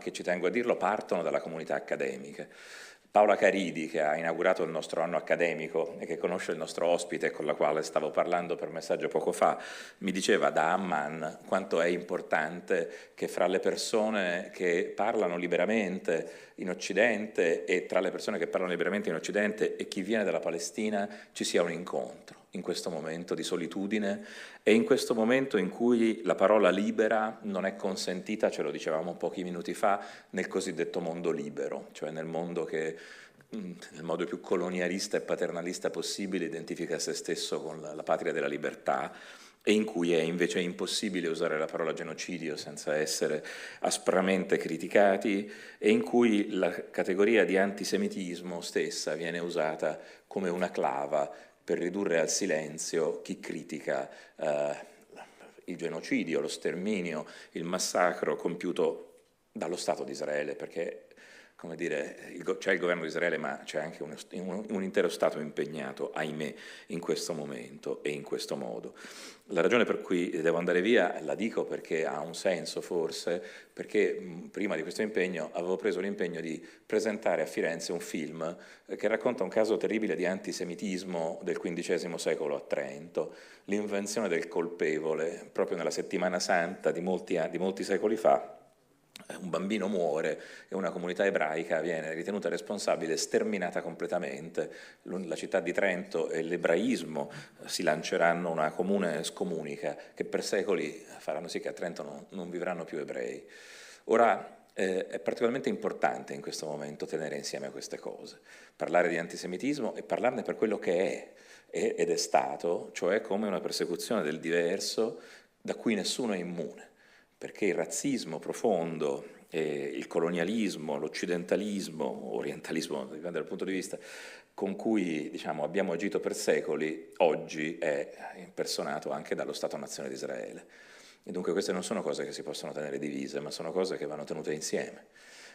che ci tengo a dirlo, partono dalla comunità accademica. Paola Caridi, che ha inaugurato il nostro anno accademico e che conosce il nostro ospite con la quale stavo parlando per messaggio poco fa, mi diceva da Amman quanto è importante che fra le persone che parlano liberamente in Occidente e tra le persone che parlano liberamente in Occidente e chi viene dalla Palestina ci sia un incontro in questo momento di solitudine e in questo momento in cui la parola libera non è consentita, ce lo dicevamo pochi minuti fa, nel cosiddetto mondo libero, cioè nel mondo che nel modo più colonialista e paternalista possibile identifica se stesso con la patria della libertà e in cui è invece impossibile usare la parola genocidio senza essere aspramente criticati e in cui la categoria di antisemitismo stessa viene usata come una clava per ridurre al silenzio chi critica il genocidio, lo sterminio, il massacro compiuto dallo Stato di Israele, perché come dire, c'è il governo di Israele ma c'è anche un intero Stato impegnato, ahimè, in questo momento e in questo modo. La ragione per cui devo andare via la dico perché ha un senso forse, perché prima di questo impegno avevo preso l'impegno di presentare a Firenze un film che racconta un caso terribile di antisemitismo del XV secolo a Trento, l'invenzione del colpevole, proprio nella settimana santa di molti secoli fa. Un bambino muore e una comunità ebraica viene ritenuta responsabile e sterminata completamente. La città di Trento e l'ebraismo si lanceranno una comune scomunica che per secoli faranno sì che a Trento non vivranno più ebrei. Ora è particolarmente importante in questo momento tenere insieme queste cose, parlare di antisemitismo e parlarne per quello che è ed è stato, cioè come una persecuzione del diverso da cui nessuno è immune. Perché il razzismo profondo, il colonialismo, l'occidentalismo, orientalismo, dipende dal punto di vista, con cui diciamo, abbiamo agito per secoli, oggi è impersonato anche dallo Stato-nazione di Israele. E dunque queste non sono cose che si possono tenere divise, ma sono cose che vanno tenute insieme.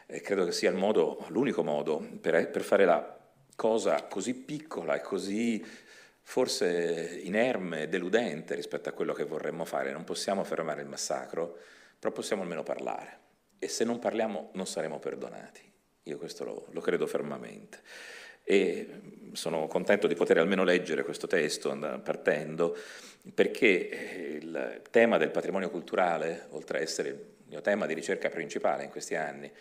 E credo che sia l'unico modo per fare la cosa così piccola e così forse inerme e deludente rispetto a quello che vorremmo fare. Non possiamo fermare il massacro, però possiamo almeno parlare. E se non parliamo non saremo perdonati. Io questo lo credo fermamente. E sono contento di poter almeno leggere questo testo partendo, perché il tema del patrimonio culturale, oltre a essere il mio tema di ricerca principale in questi anni,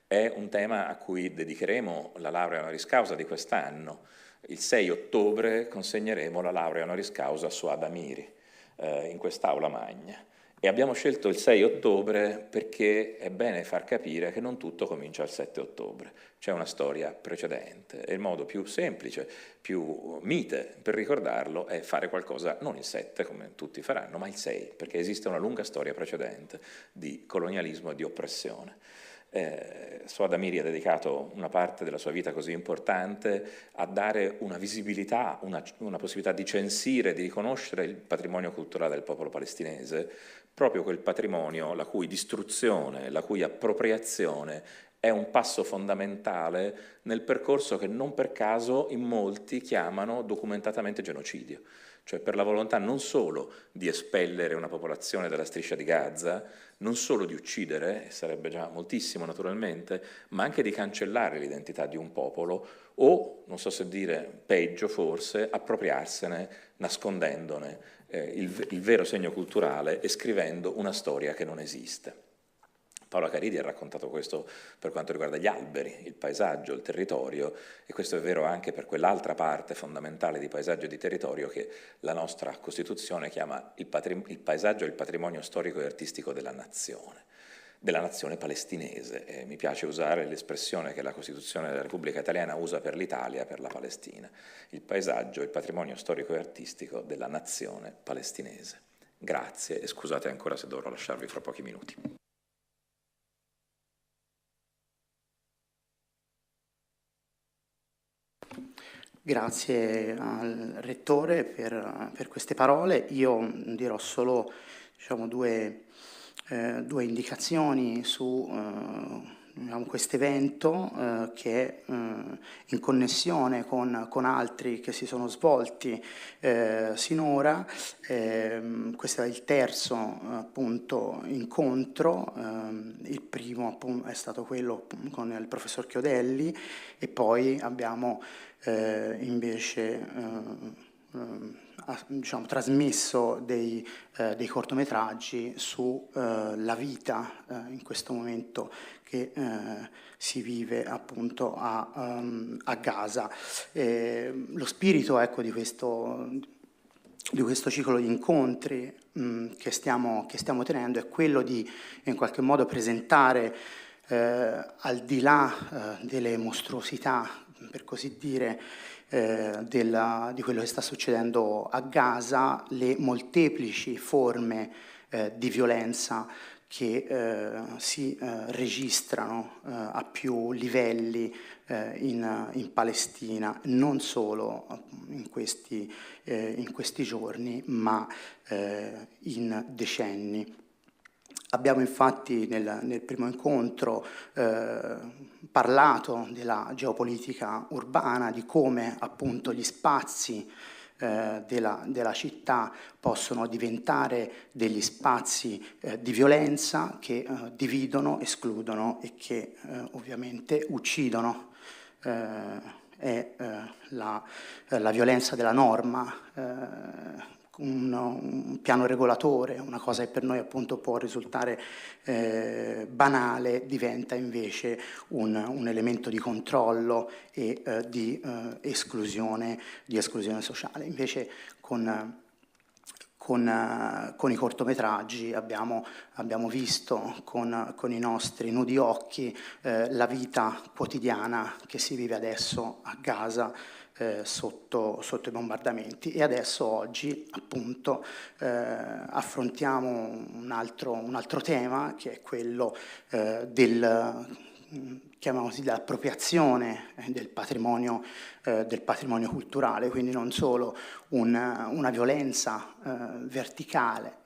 è un tema a cui dedicheremo la laurea honoris causa di quest'anno. Il 6 ottobre consegneremo la laurea honoris causa su Adamiri in quest'aula magna. E abbiamo scelto il 6 ottobre perché è bene far capire che non tutto comincia il 7 ottobre. C'è una storia precedente e il modo più semplice, più mite per ricordarlo è fare qualcosa non il 7 come tutti faranno, ma il 6, perché esiste una lunga storia precedente di colonialismo e di oppressione. Suad Amiri ha dedicato una parte della sua vita così importante a dare una visibilità, una possibilità di censire, di riconoscere il patrimonio culturale del popolo palestinese, proprio quel patrimonio la cui distruzione, la cui appropriazione è un passo fondamentale nel percorso che non per caso in molti chiamano documentatamente genocidio, cioè per la volontà non solo di espellere una popolazione dalla striscia di Gaza, non solo di uccidere, e sarebbe già moltissimo naturalmente, ma anche di cancellare l'identità di un popolo o, non so se dire peggio forse, appropriarsene nascondendone il vero segno culturale e scrivendo una storia che non esiste. Paola Caridi ha raccontato questo per quanto riguarda gli alberi, il paesaggio, il territorio, e questo è vero anche per quell'altra parte fondamentale di paesaggio e di territorio che la nostra Costituzione chiama il paesaggio e il patrimonio storico e artistico della nazione palestinese. E mi piace usare l'espressione che la Costituzione della Repubblica Italiana usa per l'Italia, per la Palestina, il paesaggio e il patrimonio storico e artistico della nazione palestinese. Grazie e scusate ancora se dovrò lasciarvi fra pochi minuti. Grazie al Rettore per queste parole. Io dirò solo due indicazioni su diciamo, questo evento che in connessione con altri che si sono svolti sinora. Questo è il terzo appunto incontro, il primo appunto è stato quello con il professor Chiodelli e poi abbiamo invece diciamo, trasmesso dei cortometraggi sulla vita in questo momento che si vive appunto a Gaza. Lo spirito, ecco, di questo ciclo di incontri che stiamo tenendo è quello di in qualche modo presentare al di là delle mostruosità, per così dire, di quello che sta succedendo a Gaza, le molteplici forme di violenza che si registrano a più livelli in Palestina, non solo in questi giorni, ma in decenni. Abbiamo infatti nel primo incontro parlato della geopolitica urbana, di come appunto gli spazi della città possono diventare degli spazi di violenza che dividono, escludono e che ovviamente uccidono. È la violenza della norma, un piano regolatore, una cosa che per noi appunto può risultare banale, diventa invece un elemento di controllo e di esclusione sociale. Invece con i cortometraggi abbiamo visto con i nostri nudi occhi la vita quotidiana che si vive adesso a Gaza sotto i bombardamenti, e adesso oggi appunto affrontiamo un altro tema, che è quello dell'appropriazione del patrimonio culturale, quindi non solo una violenza verticale,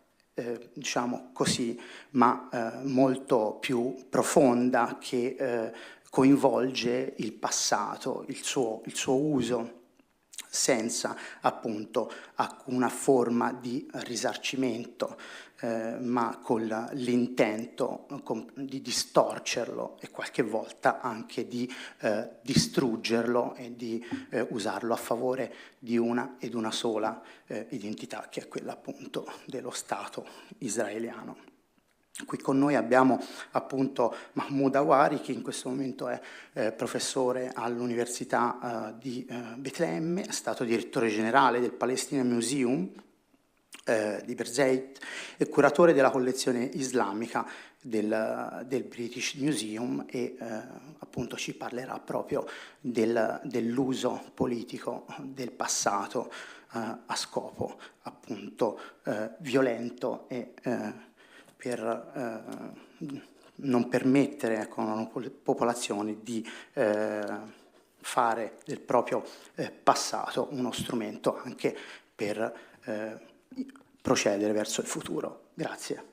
diciamo così, ma molto più profonda, che coinvolge il passato, il suo uso, senza appunto alcuna forma di risarcimento, ma con l'intento di distorcerlo e qualche volta anche di distruggerlo e di usarlo a favore di una ed una sola identità, che è quella appunto dello Stato israeliano. Qui con noi abbiamo appunto Mahmoud Hawari, che in questo momento è professore all'Università di Bethlehem, è stato direttore generale del Palestine Museum di Birzeit e curatore della collezione islamica del British Museum, e appunto ci parlerà proprio dell'uso politico del passato a scopo appunto violento e per non permettere, ecco, a una popolazione di fare del proprio passato uno strumento anche per procedere verso il futuro. Grazie.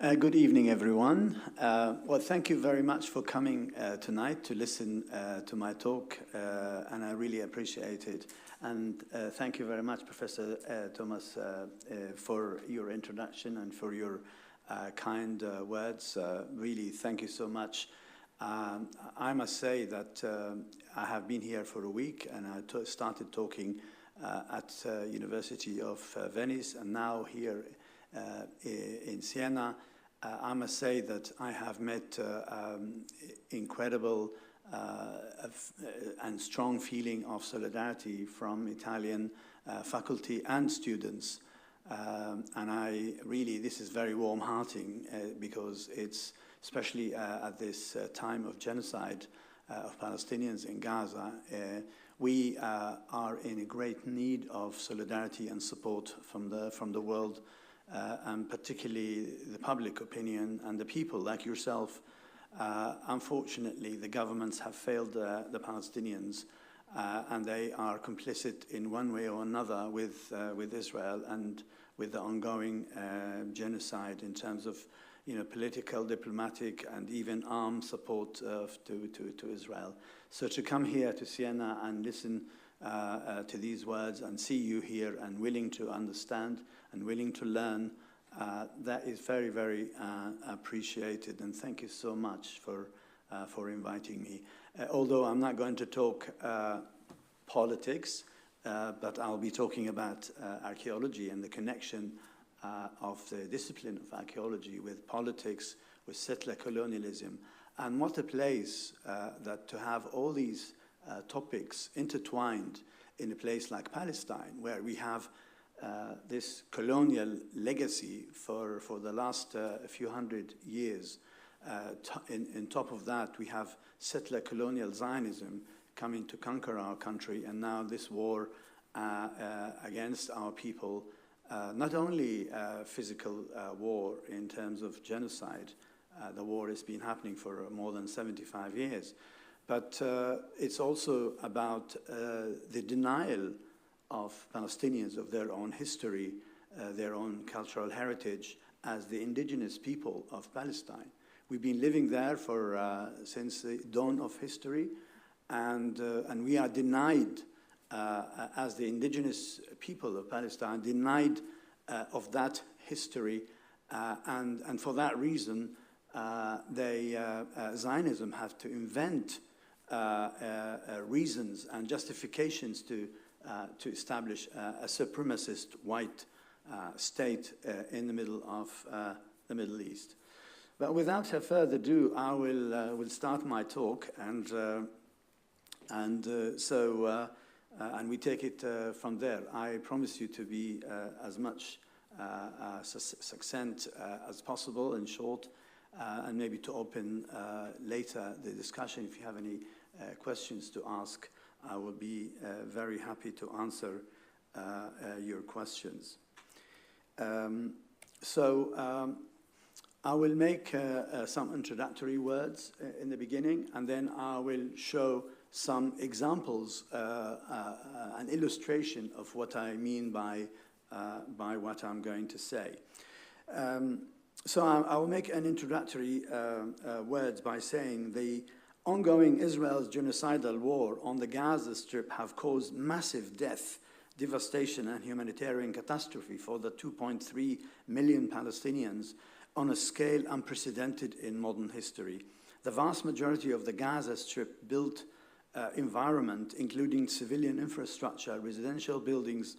Good evening, everyone. Well, thank you very much for coming tonight to listen to my talk, and I really appreciate it. And thank you very much, Professor Thomas, for your introduction and for your kind words. Really, thank you so much. I must say that I have been here for a week, and I started talking at University of Venice, and now here in Siena. I must say that I have met incredible and strong feeling of solidarity from Italian faculty and students. And I really, this is very warm-hearting because it's, especially at this time of genocide of Palestinians in Gaza, we are in a great need of solidarity and support from the world, and particularly the public opinion and the people like yourself. Unfortunately, the governments have failed the Palestinians, and they are complicit in one way or another with Israel and with the ongoing genocide in terms of political, diplomatic, and even armed support to Israel. So to come here to Siena and listen to these words and see you here and willing to understand and willing to learn, that is very, very appreciated, and thank you so much for inviting me. Although I'm not going to talk politics, but I'll be talking about archaeology and the connection of the discipline of archaeology with politics, with settler colonialism, and what a place that to have all these topics intertwined in a place like Palestine, where we have this colonial legacy for the last few hundred years. In top of that, we have settler colonial Zionism coming to conquer our country, and now this war against our people, not only physical war in terms of genocide. The war has been happening for more than 75 years, but it's also about the denial of Palestinians of their own history, their own cultural heritage as the indigenous people of Palestine. We've been living there since the dawn of history, and we are denied, as the indigenous people of Palestine, denied of that history, and for that reason, Zionism have to invent reasons and justifications to establish a supremacist white state in the middle of the Middle East. But without further ado, I will start my talk, and we take it from there. I promise you to be as much succinct as possible and short, and maybe to open later the discussion. If you have any questions to ask, I will be very happy to answer your questions. I will make some introductory words in the beginning, and then I will show some examples, an illustration of what I mean by what I'm going to say. So I will make an introductory words by saying the ongoing Israel's genocidal war on the Gaza Strip have caused massive death, devastation, and humanitarian catastrophe for the 2.3 million Palestinians on a scale unprecedented in modern history. The vast majority of the Gaza Strip built environment, including civilian infrastructure, residential buildings,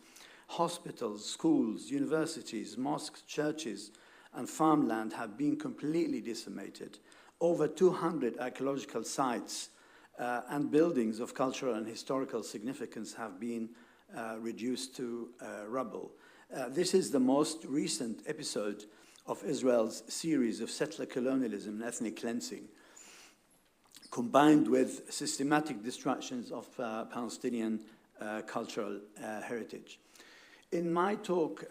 hospitals, schools, universities, mosques, churches, and farmland have been completely decimated. Over 200 archaeological sites and buildings of cultural and historical significance have been reduced to rubble. This is the most recent episode of Israel's series of settler colonialism and ethnic cleansing, combined with systematic destructions of Palestinian cultural heritage. In my talk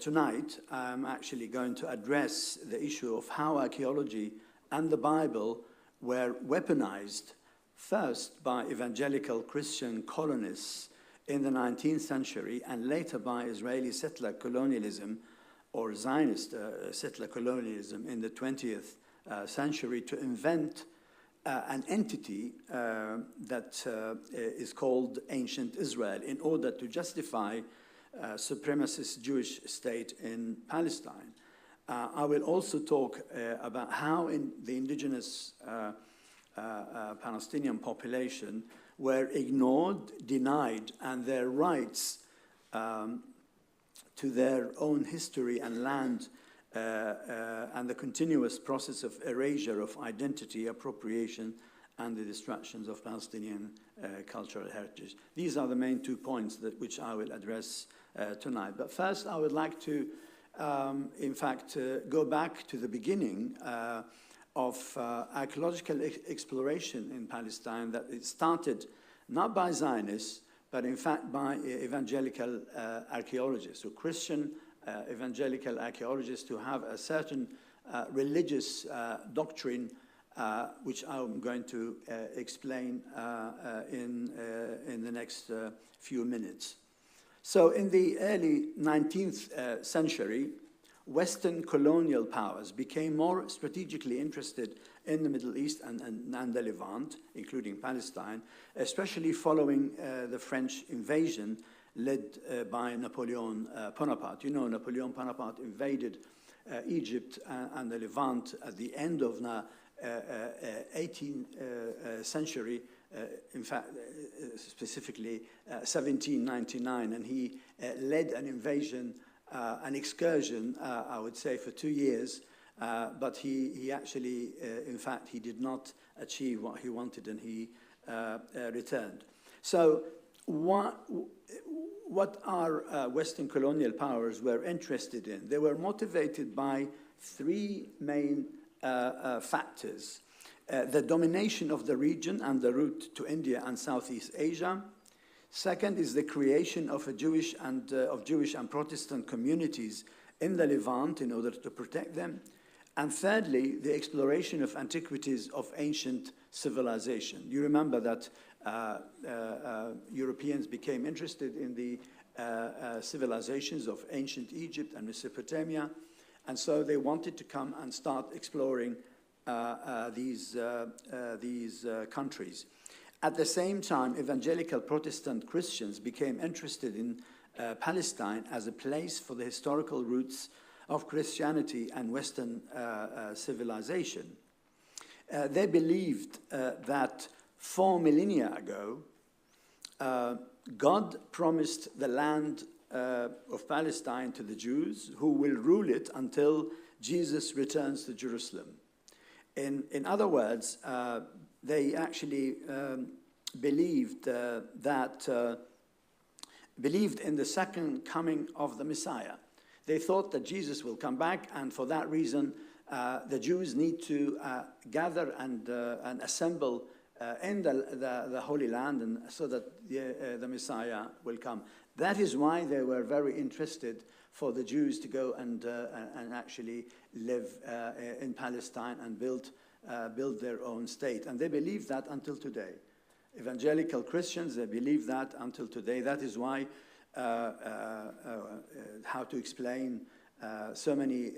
tonight, I'm actually going to address the issue of how archaeology and the Bible were weaponized, first by evangelical Christian colonists in the 19th century, and later by Israeli settler colonialism or Zionist settler colonialism in the 20th century to invent an entity that is called Ancient Israel in order to justify supremacist Jewish state in Palestine. I will also talk about how the indigenous Palestinian population were ignored, denied, and their rights to their own history and land and the continuous process of erasure of identity, appropriation, and the destructions of Palestinian cultural heritage. These are the main 2 points which I will address tonight. But first, I would like to, in fact, go back to the beginning of archaeological exploration in Palestine, that it started not by Zionists, but in fact by evangelical archaeologists, so Christian evangelical archaeologists who have a certain religious doctrine which I'm going to explain in the next few minutes. So in the early 19th century, Western colonial powers became more strategically interested in the Middle East and the Levant, including Palestine, especially following the French invasion led by Napoleon Bonaparte. You know, Napoleon Bonaparte invaded Egypt and the Levant at the end of the 18th century, in fact, specifically 1799, and he led an invasion, an excursion, I would say, for 2 years, but he actually, in fact, he did not achieve what he wanted, and he returned. So what our Western colonial powers were interested in? They were motivated by three main factors. The domination of the region and the route to India and Southeast Asia. Second is the creation of Jewish and Protestant communities in the Levant in order to protect them. And thirdly, the exploration of antiquities of ancient civilization. You remember that Europeans became interested in the civilizations of ancient Egypt and Mesopotamia, and so they wanted to come and start exploring these countries. At the same time, evangelical Protestant Christians became interested in Palestine as a place for the historical roots of Christianity and Western civilization. They believed that 4 millennia ago, God promised the land of Palestine to the Jews, who will rule it until Jesus returns to Jerusalem. In other words, they actually believed in the second coming of the Messiah. They thought that Jesus will come back, and for that reason, the Jews need to gather and assemble in the Holy Land, and so that the Messiah will come. That is why they were very interested for the Jews to go and actually live in Palestine and build their own state. And they believe that until today. Evangelical Christians, they believe that until today. That is why how to explain so many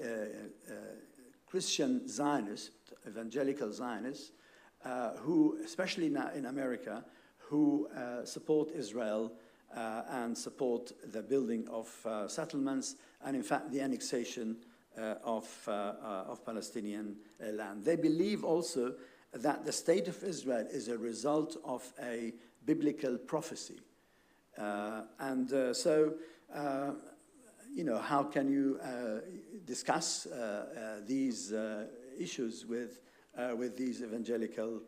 Christian Zionists, evangelical Zionists, who, especially now in America, who support Israel and support the building of settlements and, in fact, the annexation of Palestinian land. They believe also that the state of Israel is a result of a biblical prophecy. So, you know, how can you discuss these issues with these evangelical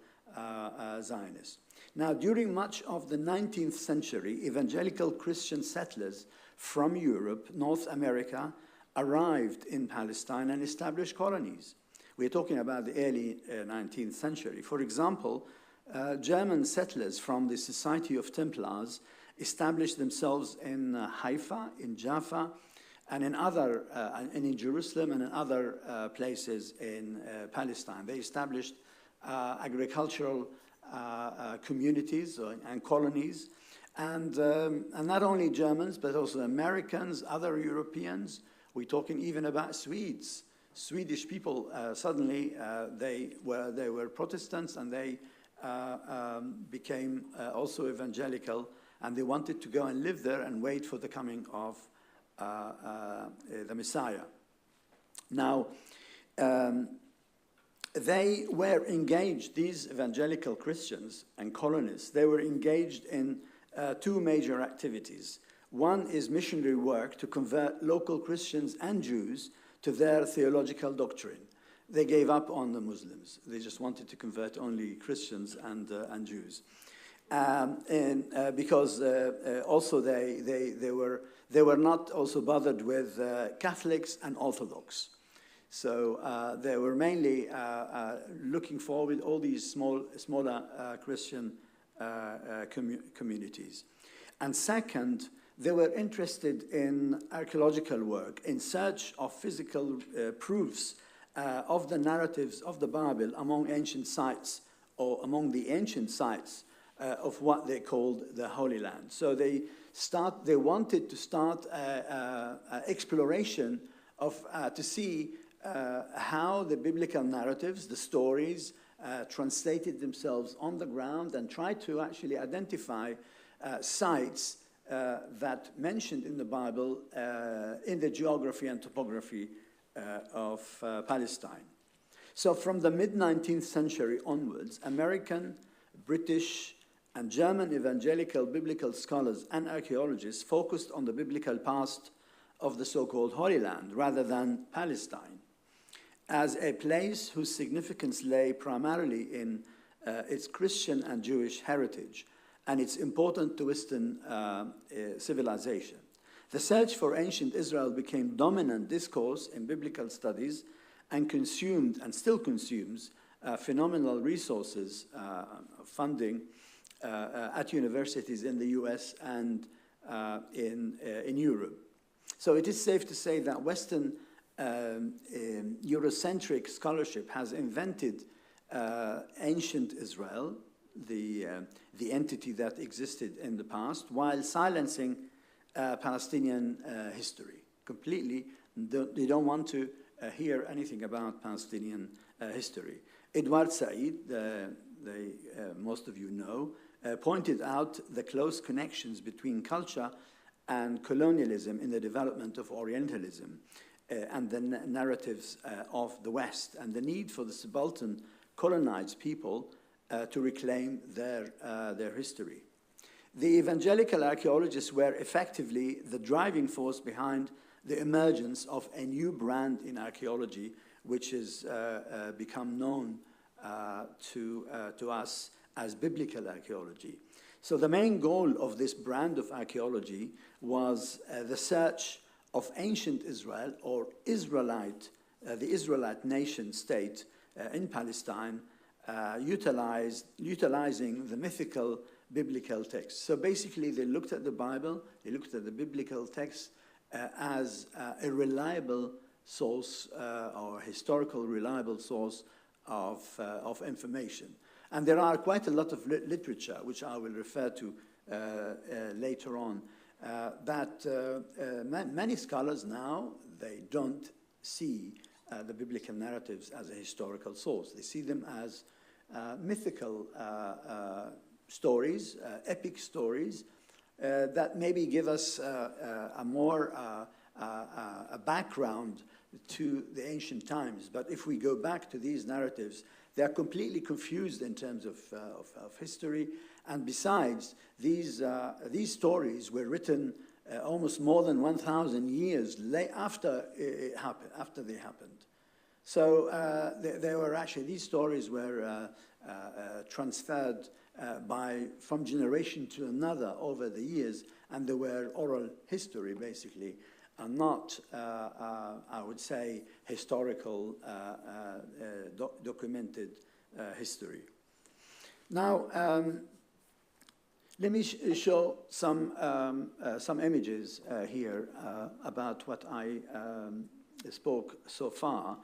Zionists? Now, during much of the 19th century, evangelical Christian settlers from Europe, North America, arrived in Palestine and established colonies. We're talking about the early 19th century. For example, German settlers from the Society of Templars established themselves in Haifa, in Jaffa, and in Jerusalem and in other places in Palestine. They established agricultural communities and colonies, and not only Germans, but also Americans, other Europeans. We're talking even about Swedes. Swedish people, suddenly they were Protestants, and they became also evangelical, and they wanted to go and live there and wait for the coming of the Messiah. Now, they were engaged, these evangelical Christians and colonists, they were engaged in two major activities. One is missionary work to convert local Christians and Jews to their theological doctrine. They gave up on the Muslims. They just wanted to convert only Christians and Jews. Because also they were not also bothered with Catholics and Orthodox. So they were mainly looking forward all these smaller Christian communities. And second, they were interested in archaeological work in search of physical proofs of the narratives of the Bible among ancient sites, or among the ancient sites of what they called the Holy Land. So they wanted to start exploration to see how the biblical narratives, the stories, translated themselves on the ground, and try to actually identify sites that mentioned in the Bible in the geography and topography of Palestine. So from the mid-19th century onwards, American, British, and German evangelical biblical scholars and archaeologists focused on the biblical past of the so-called Holy Land rather than Palestine, as a place whose significance lay primarily in its Christian and Jewish heritage and its importance to Western civilization. The search for ancient Israel became dominant discourse in biblical studies and consumed, and still consumes, phenomenal resources, funding at universities in the US and in Europe. So it is safe to say that Western Eurocentric scholarship has invented ancient Israel, the entity that existed in the past, while silencing Palestinian history completely. They don't want to hear anything about Palestinian history. Edward Said, most of you know, pointed out the close connections between culture and colonialism in the development of Orientalism and the narratives of the West, and the need for the subaltern colonized people to reclaim their history. The evangelical archaeologists were effectively the driving force behind the emergence of a new brand in archaeology, which has become known to us as biblical archaeology. So the main goal of this brand of archaeology was the search of ancient Israel, or Israelite, the Israelite nation state in Palestine, utilizing the mythical biblical text. So basically they looked at the Bible, they looked at the biblical text as a reliable source or historical reliable source of information. And there are quite a lot of literature, which I will refer to later on, that many scholars now, they don't see the biblical narratives as a historical source. They see them as mythical stories, epic stories, that maybe give us a more a background to the ancient times. But if we go back to these narratives, they are completely confused in terms of history. And besides, these stories were written almost more than 1,000 years after it happened, after they happened. So they were actually, these stories were transferred from generation to another over the years, and they were oral history, basically, and not, I would say, historical documented history. Now, let me show some images here about what I spoke so far.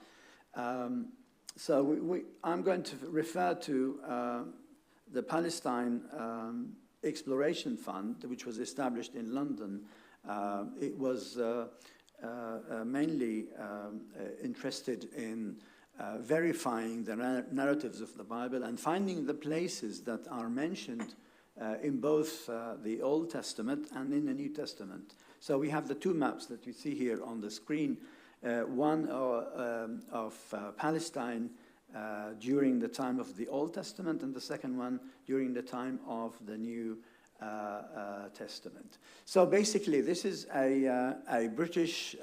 So I'm going to refer to the Palestine Exploration Fund, which was established in London. It was mainly interested in verifying the narratives of the Bible and finding the places that are mentioned in both the Old Testament and in the New Testament. So we have the two maps that you see here on the screen, one of Palestine during the time of the Old Testament, and the second one during the time of the New Testament. So basically, this is a British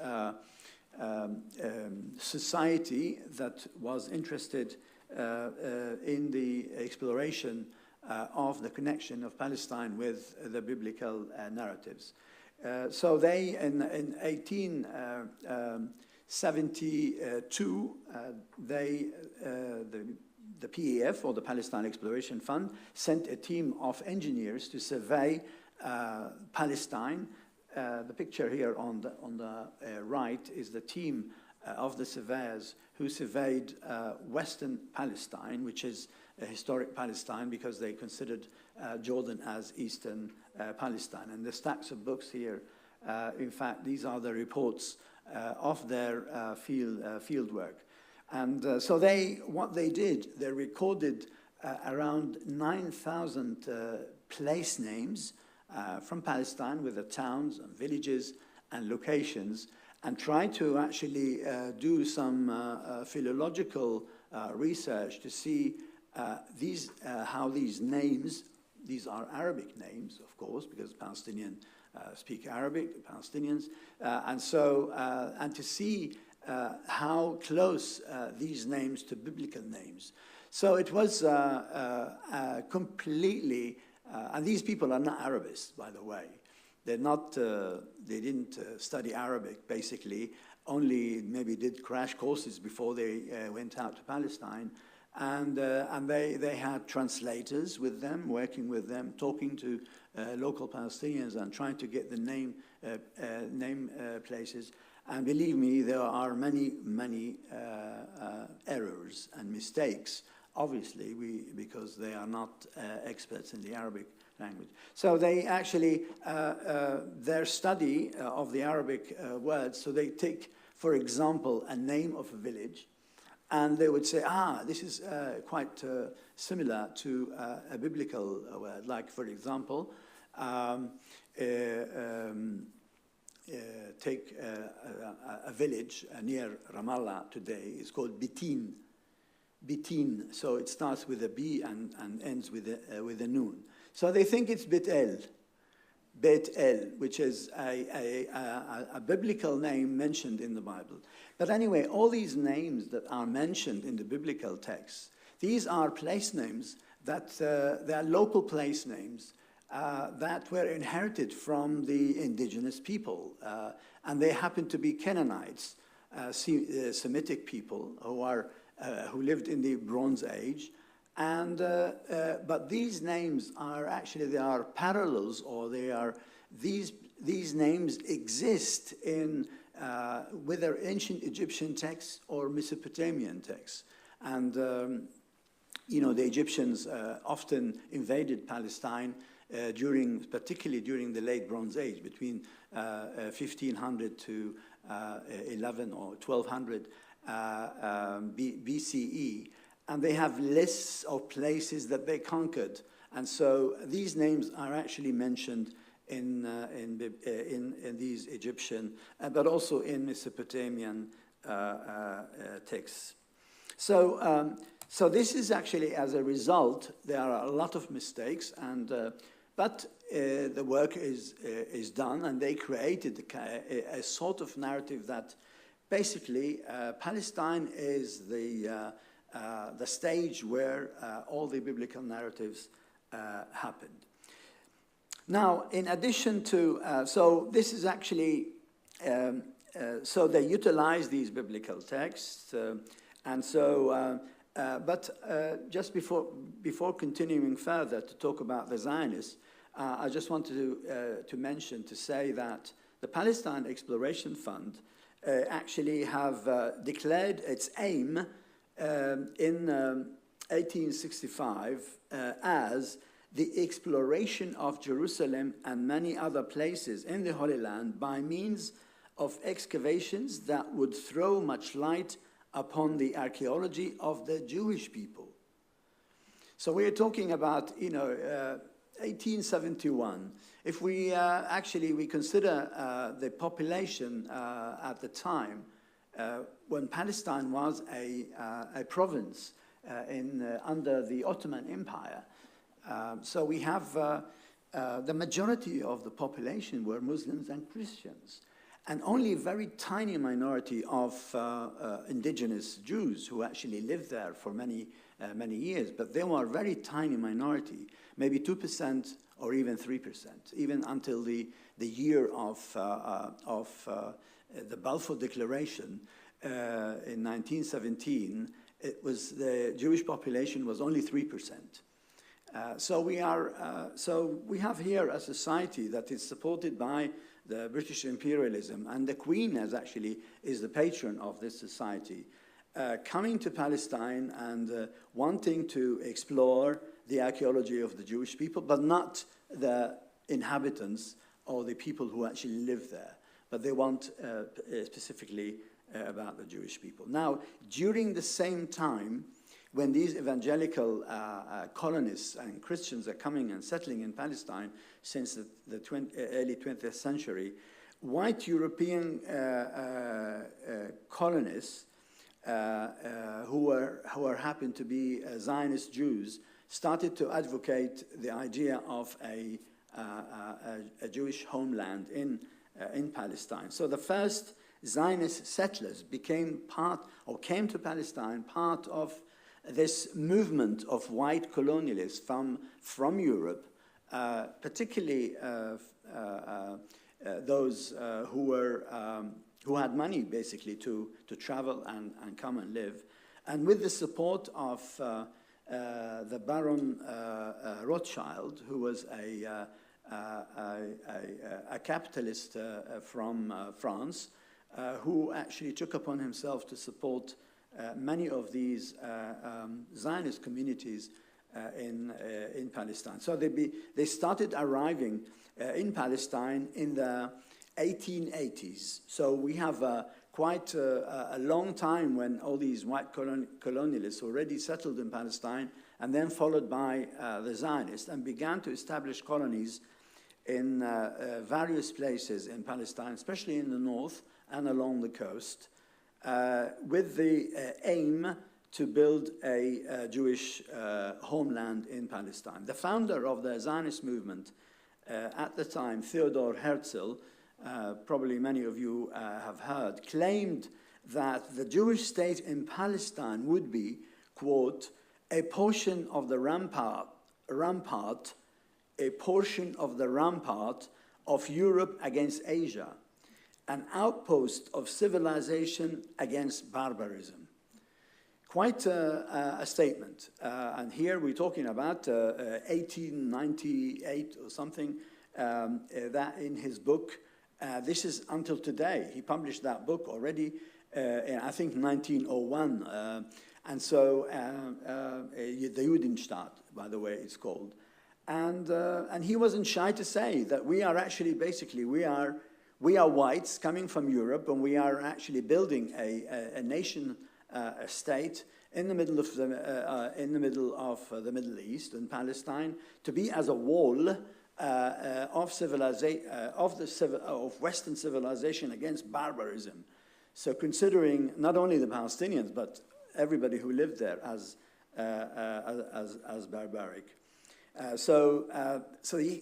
society that was interested in the exploration of the connection of Palestine with the biblical narratives. So they, in 1872, the PEF, or the Palestine Exploration Fund, sent a team of engineers to survey Palestine. The picture here on the right is the team of the surveyors who surveyed Western Palestine, which is a historic Palestine because they considered Jordan as Eastern Palestine. And the stacks of books here, in fact, these are the reports of their field work. And so what they did, they recorded around 9,000 place names from Palestine with the towns and villages and locations, and tried to actually do some philological research to see how these names, these are Arabic names, of course, because Palestinians speak Arabic, the Palestinians, and to see how close these names to biblical names. So it was completely, and these people are not Arabists, by the way. They're not, they didn't study Arabic, basically, only maybe did crash courses before they went out to Palestine. And they had translators with them, working with them, talking to local Palestinians and trying to get the name places. And believe me, there are many, many errors and mistakes, obviously, because they are not experts in the Arabic language. So they actually, their study of the Arabic words, so they take, for example, a name of a village, and they would say, this is quite similar to a biblical word. Like, for example, take a village near Ramallah today. It's called Bitin. Bitin. So it starts with a B and ends with a noon. So they think it's Bet-El, which is a biblical name mentioned in the Bible. But anyway, all these names that are mentioned in the biblical text, these are place names that they are local place names that were inherited from the indigenous people, and they happen to be Canaanites, Semitic people who lived in the Bronze Age. And but these names are actually, they are parallels, or they are, these names exist in whether ancient Egyptian texts or Mesopotamian texts. And you know, the Egyptians often invaded Palestine particularly during the late Bronze Age, between 1500 to 11 or 1200 BCE. And they have lists of places that they conquered. And so these names are actually mentioned in these Egyptian, but also in Mesopotamian texts. So, so this is actually, as a result, there are a lot of mistakes, and but the work is done, and they created a sort of narrative that basically Palestine is the stage where all the biblical narratives happened. Now, in addition to, so this is actually, so they utilize these biblical texts, and so, but just before continuing further to talk about the Zionists, I just wanted to mention, to say that the Palestine Exploration Fund actually have declared its aim in 1865 as the exploration of Jerusalem and many other places in the Holy Land by means of excavations that would throw much light upon the archaeology of the Jewish people. So we're talking about, 1871. If we actually consider the population at the time, when Palestine was a province under the Ottoman Empire, so we have the majority of the population were Muslims and Christians, and only a very tiny minority of indigenous Jews who actually lived there for many years. But they were a very tiny minority, maybe 2% or even 3%, even until the year of the Balfour Declaration in 1917. It was, the Jewish population was only 3%. So we have here a society that is supported by the British imperialism, and the Queen is the patron of this society, coming to Palestine and wanting to explore the archaeology of the Jewish people, but not the inhabitants or the people who actually live there, but they want specifically about the Jewish people. Now, during the same time, when these evangelical colonists and Christians are coming and settling in Palestine since the early 20th century, white European colonists who happened to be Zionist Jews started to advocate the idea of a Jewish homeland in Palestine. So the first Zionist settlers came to Palestine part of this movement of white colonialists from Europe, particularly those who had money basically to travel and come and live, and with the support of the Baron Rothschild, who was a capitalist from France, who actually took upon himself to support many of these Zionist communities in Palestine. So they started arriving in Palestine in the 1880s. So we have quite a long time when all these white colonialists already settled in Palestine, and then followed by the Zionists, and began to establish colonies in various places in Palestine, especially in the north and along the coast, with the aim to build a Jewish homeland in Palestine. The founder of the Zionist movement at the time, Theodor Herzl, probably many of you have heard, claimed that the Jewish state in Palestine would be, quote, a portion of the rampart of Europe against Asia, an outpost of civilization against barbarism. Quite a statement. And here we're talking about 1898 or something, that in his book. This is until today. He published that book already in, I think, 1901. And so the Judenstaat, by the way, it's called. And he wasn't shy to say that we are actually, basically, we are whites coming from Europe, and we are actually building a nation state in the middle of the Middle East and Palestine, to be as a wall of Western civilization against barbarism. So considering not only the Palestinians but everybody who lived there as barbaric. So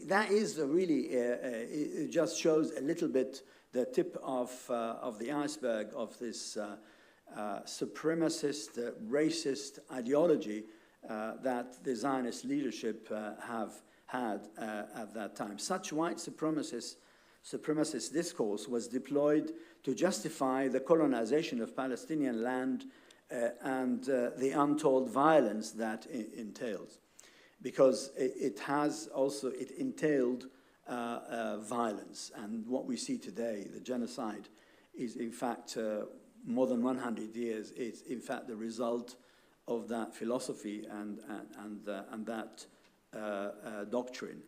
that is really it just shows a little bit the tip of the iceberg of this supremacist, racist ideology that the Zionist leadership have had at that time. Such white supremacist discourse was deployed to justify the colonization of Palestinian land and the untold violence that entails, because it entailed violence. And what we see today, the genocide, is in fact more than 100 years. It's in fact the result of that philosophy and that doctrine.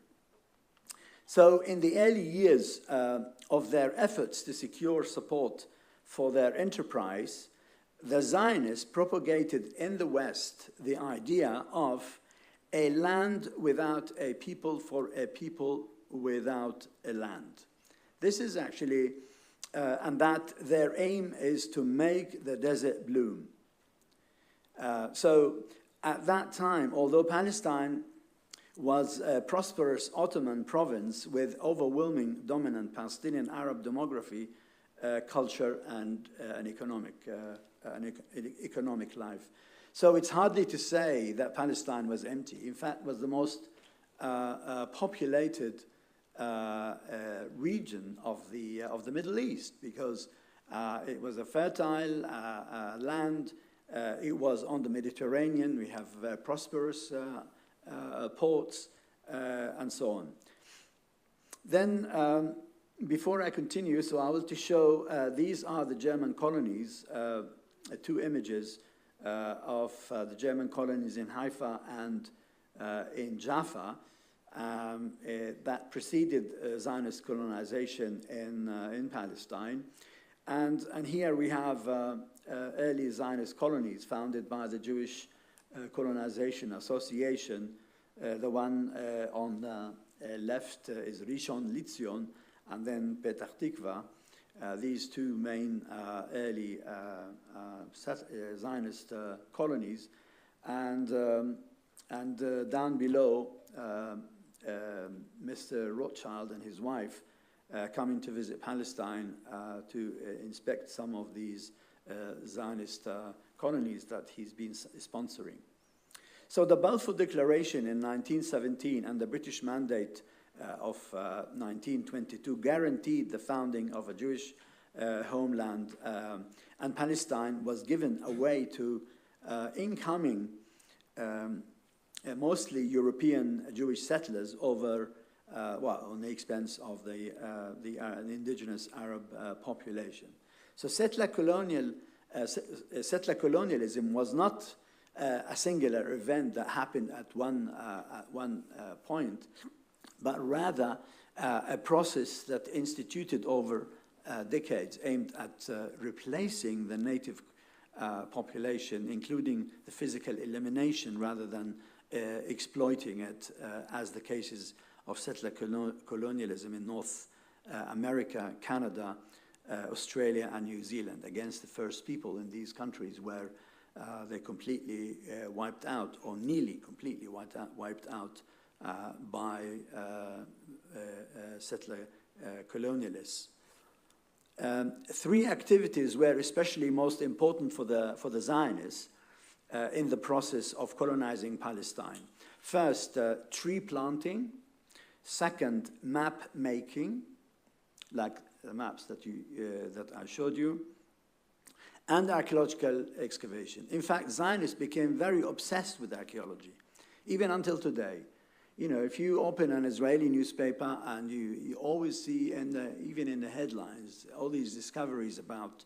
So in the early years of their efforts to secure support for their enterprise, the Zionists propagated in the West the idea of a land without a people for a people without a land. This is actually, and that their aim is to make the desert bloom. So at that time, although Palestine was a prosperous Ottoman province with overwhelming dominant Palestinian Arab demography, culture, and an economic life. So it's hardly to say that Palestine was empty. In fact, it was the most populated region of the Middle East, because it was a fertile land. It was on the Mediterranean. We have prosperous ports and so on. Then before I continue, so I will to show, these are the German colonies, 2 images of the German colonies in Haifa and in Jaffa that preceded Zionist colonization in Palestine. And here we have early Zionist colonies founded by the Jewish Colonization Association. The one on the left is Rishon LeZion, and then Petah Tikva. These 2 main early Zionist colonies. And down below, Mr. Rothschild and his wife coming to visit Palestine to inspect some of these Zionist colonies that he's been sponsoring. So the Balfour Declaration in 1917 and the British Mandate of 1922 guaranteed the founding of a Jewish homeland, and Palestine was given away to incoming, mostly European Jewish settlers over, well, on the expense of the indigenous Arab population. So settler colonialism was not a singular event that happened at one point, but rather a process that instituted over decades aimed at replacing the native population, including the physical elimination rather than exploiting it, as the cases of settler colonialism in North America, Canada, Australia, and New Zealand against the first people in these countries, where they completely wiped out, or nearly completely wiped out by settler colonialists. 3 activities were especially most important for the Zionists in the process of colonizing Palestine. First, tree planting. Second, map making, like the maps that I showed you. And archaeological excavation. In fact, Zionists became very obsessed with archaeology, even until today. You know, if you open an Israeli newspaper and you always see, even in the headlines, all these discoveries about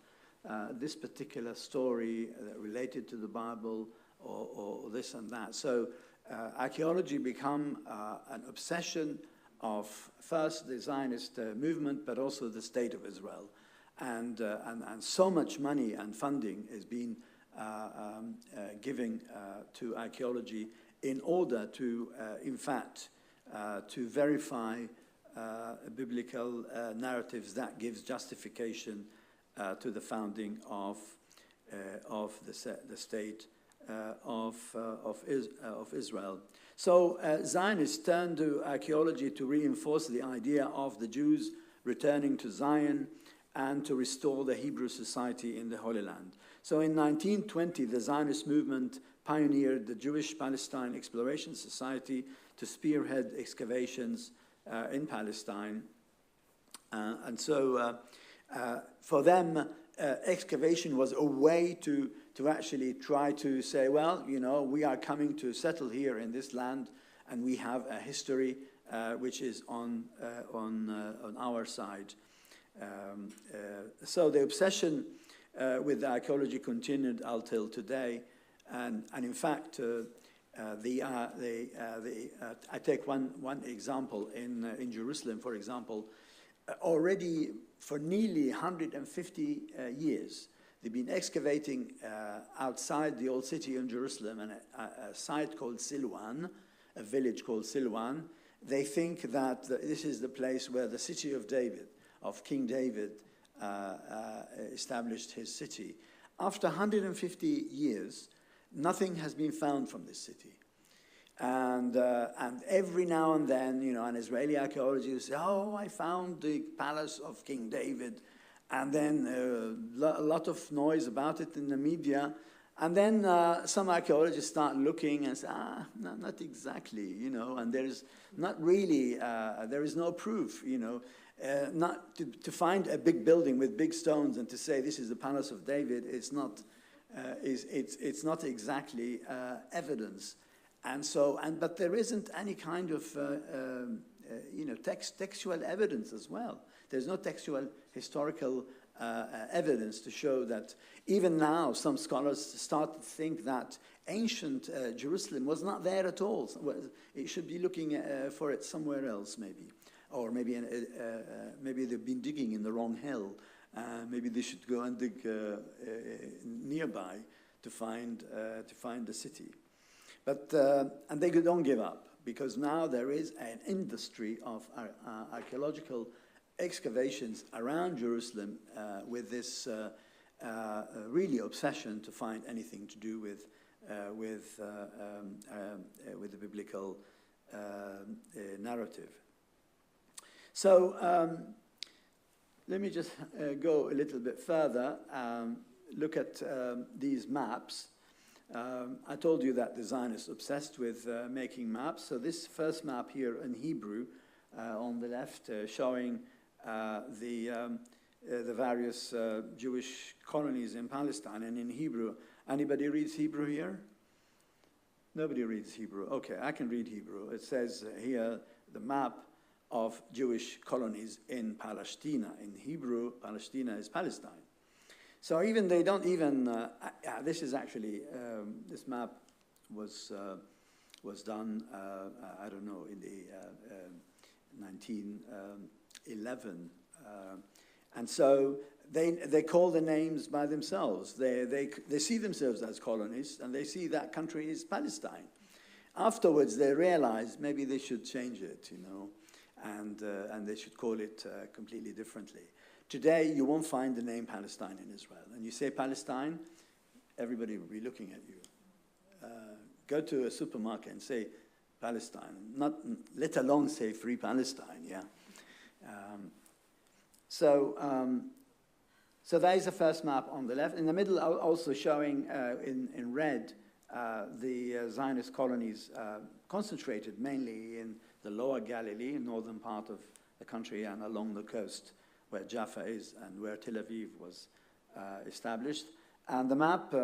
this particular story related to the Bible or this and that. So archaeology become an obsession of first the Zionist movement, but also the State of Israel. And so much money and funding is being given to archaeology in order to, in fact, to verify biblical narratives that gives justification to the founding of the state of Israel. So Zionists turned to archaeology to reinforce the idea of the Jews returning to Zion and to restore the Hebrew society in the Holy Land. So in 1920, the Zionist movement pioneered the Jewish Palestine Exploration Society to spearhead excavations in Palestine. And so for them, excavation was a way to actually try to say, well, you know, we are coming to settle here in this land, and we have a history which is on our side. So the obsession with archaeology continued until today, and in fact, I take one example in Jerusalem, for example. Already for nearly 150 years, they've been excavating outside the old city in Jerusalem, and a site called Silwan, a village called Silwan. They think that this is the place where the city of David, of King David, established his city. After 150 years, nothing has been found from this city. And every now and then, you know, an Israeli archaeologist says, oh, I found the palace of King David. And then a lot of noise about it in the media. And then some archaeologists start looking and say, no, not exactly, you know, and there's not really, there is no proof, you know. Not to find a big building with big stones and to say this is the palace of David, it's not exactly evidence. And so, but there isn't any kind of, you know, textual evidence as well. there's no textual historical evidence to show that even now some scholars start to think that ancient Jerusalem was not there at all. It should be looking for it somewhere else, maybe. Or maybe they've been digging in the wrong hill. Maybe they should go and dig nearby to find the city. But and they don't give up, because now there is an industry of archaeological excavations around Jerusalem with this really obsession to find anything to do with the biblical narrative. So let me just go a little bit further, look at these maps. I told you that the Zionists obsessed with making maps. So this first map here in Hebrew on the left, showing the various Jewish colonies in Palestine and in Hebrew. Anybody reads Hebrew here? Nobody reads Hebrew. Okay, I can read Hebrew. It says here the map of Jewish colonies in Palestine. In Hebrew, Palestine is Palestine. So even they don't even, this is actually, this map was done, I don't know, in the 1911. And so they call the names by themselves. They see themselves as colonists, and they see that country is Palestine. Afterwards, they realize maybe they should change it, you know, and they should call it completely differently. Today, you won't find the name Palestine in Israel. And you say Palestine, everybody will be looking at you. Go to a supermarket and say Palestine, let alone say Free Palestine, yeah. So that is the first map on the left. In the middle, also showing in red the Zionist colonies concentrated mainly in the lower Galilee, northern part of the country, and along the coast where Jaffa is and where Tel Aviv was established. And the map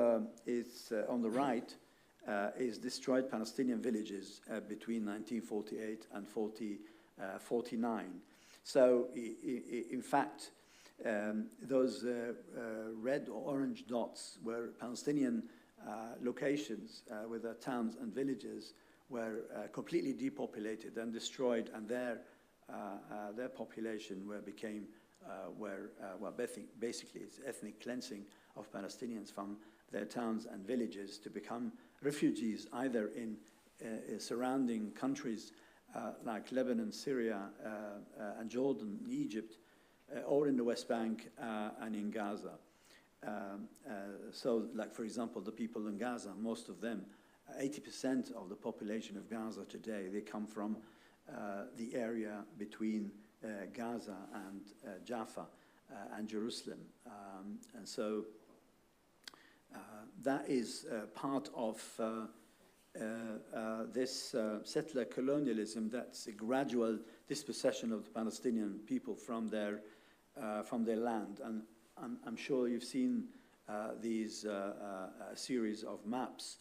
is on the right, is destroyed Palestinian villages between 1948 and 49. So, in fact, those red or orange dots were Palestinian locations where the towns and villages were completely depopulated and destroyed, and their population became basically it's ethnic cleansing of Palestinians from their towns and villages to become refugees either in surrounding countries like Lebanon, Syria, and Jordan, Egypt, or in the West Bank and in Gaza. So, like, for example, the people in Gaza, most of them, 80% of the population of Gaza today, they come from the area between Gaza and Jaffa and Jerusalem. And so that is part of this settler colonialism. That's a gradual dispossession of the Palestinian people from their land. And I'm sure you've seen these series of maps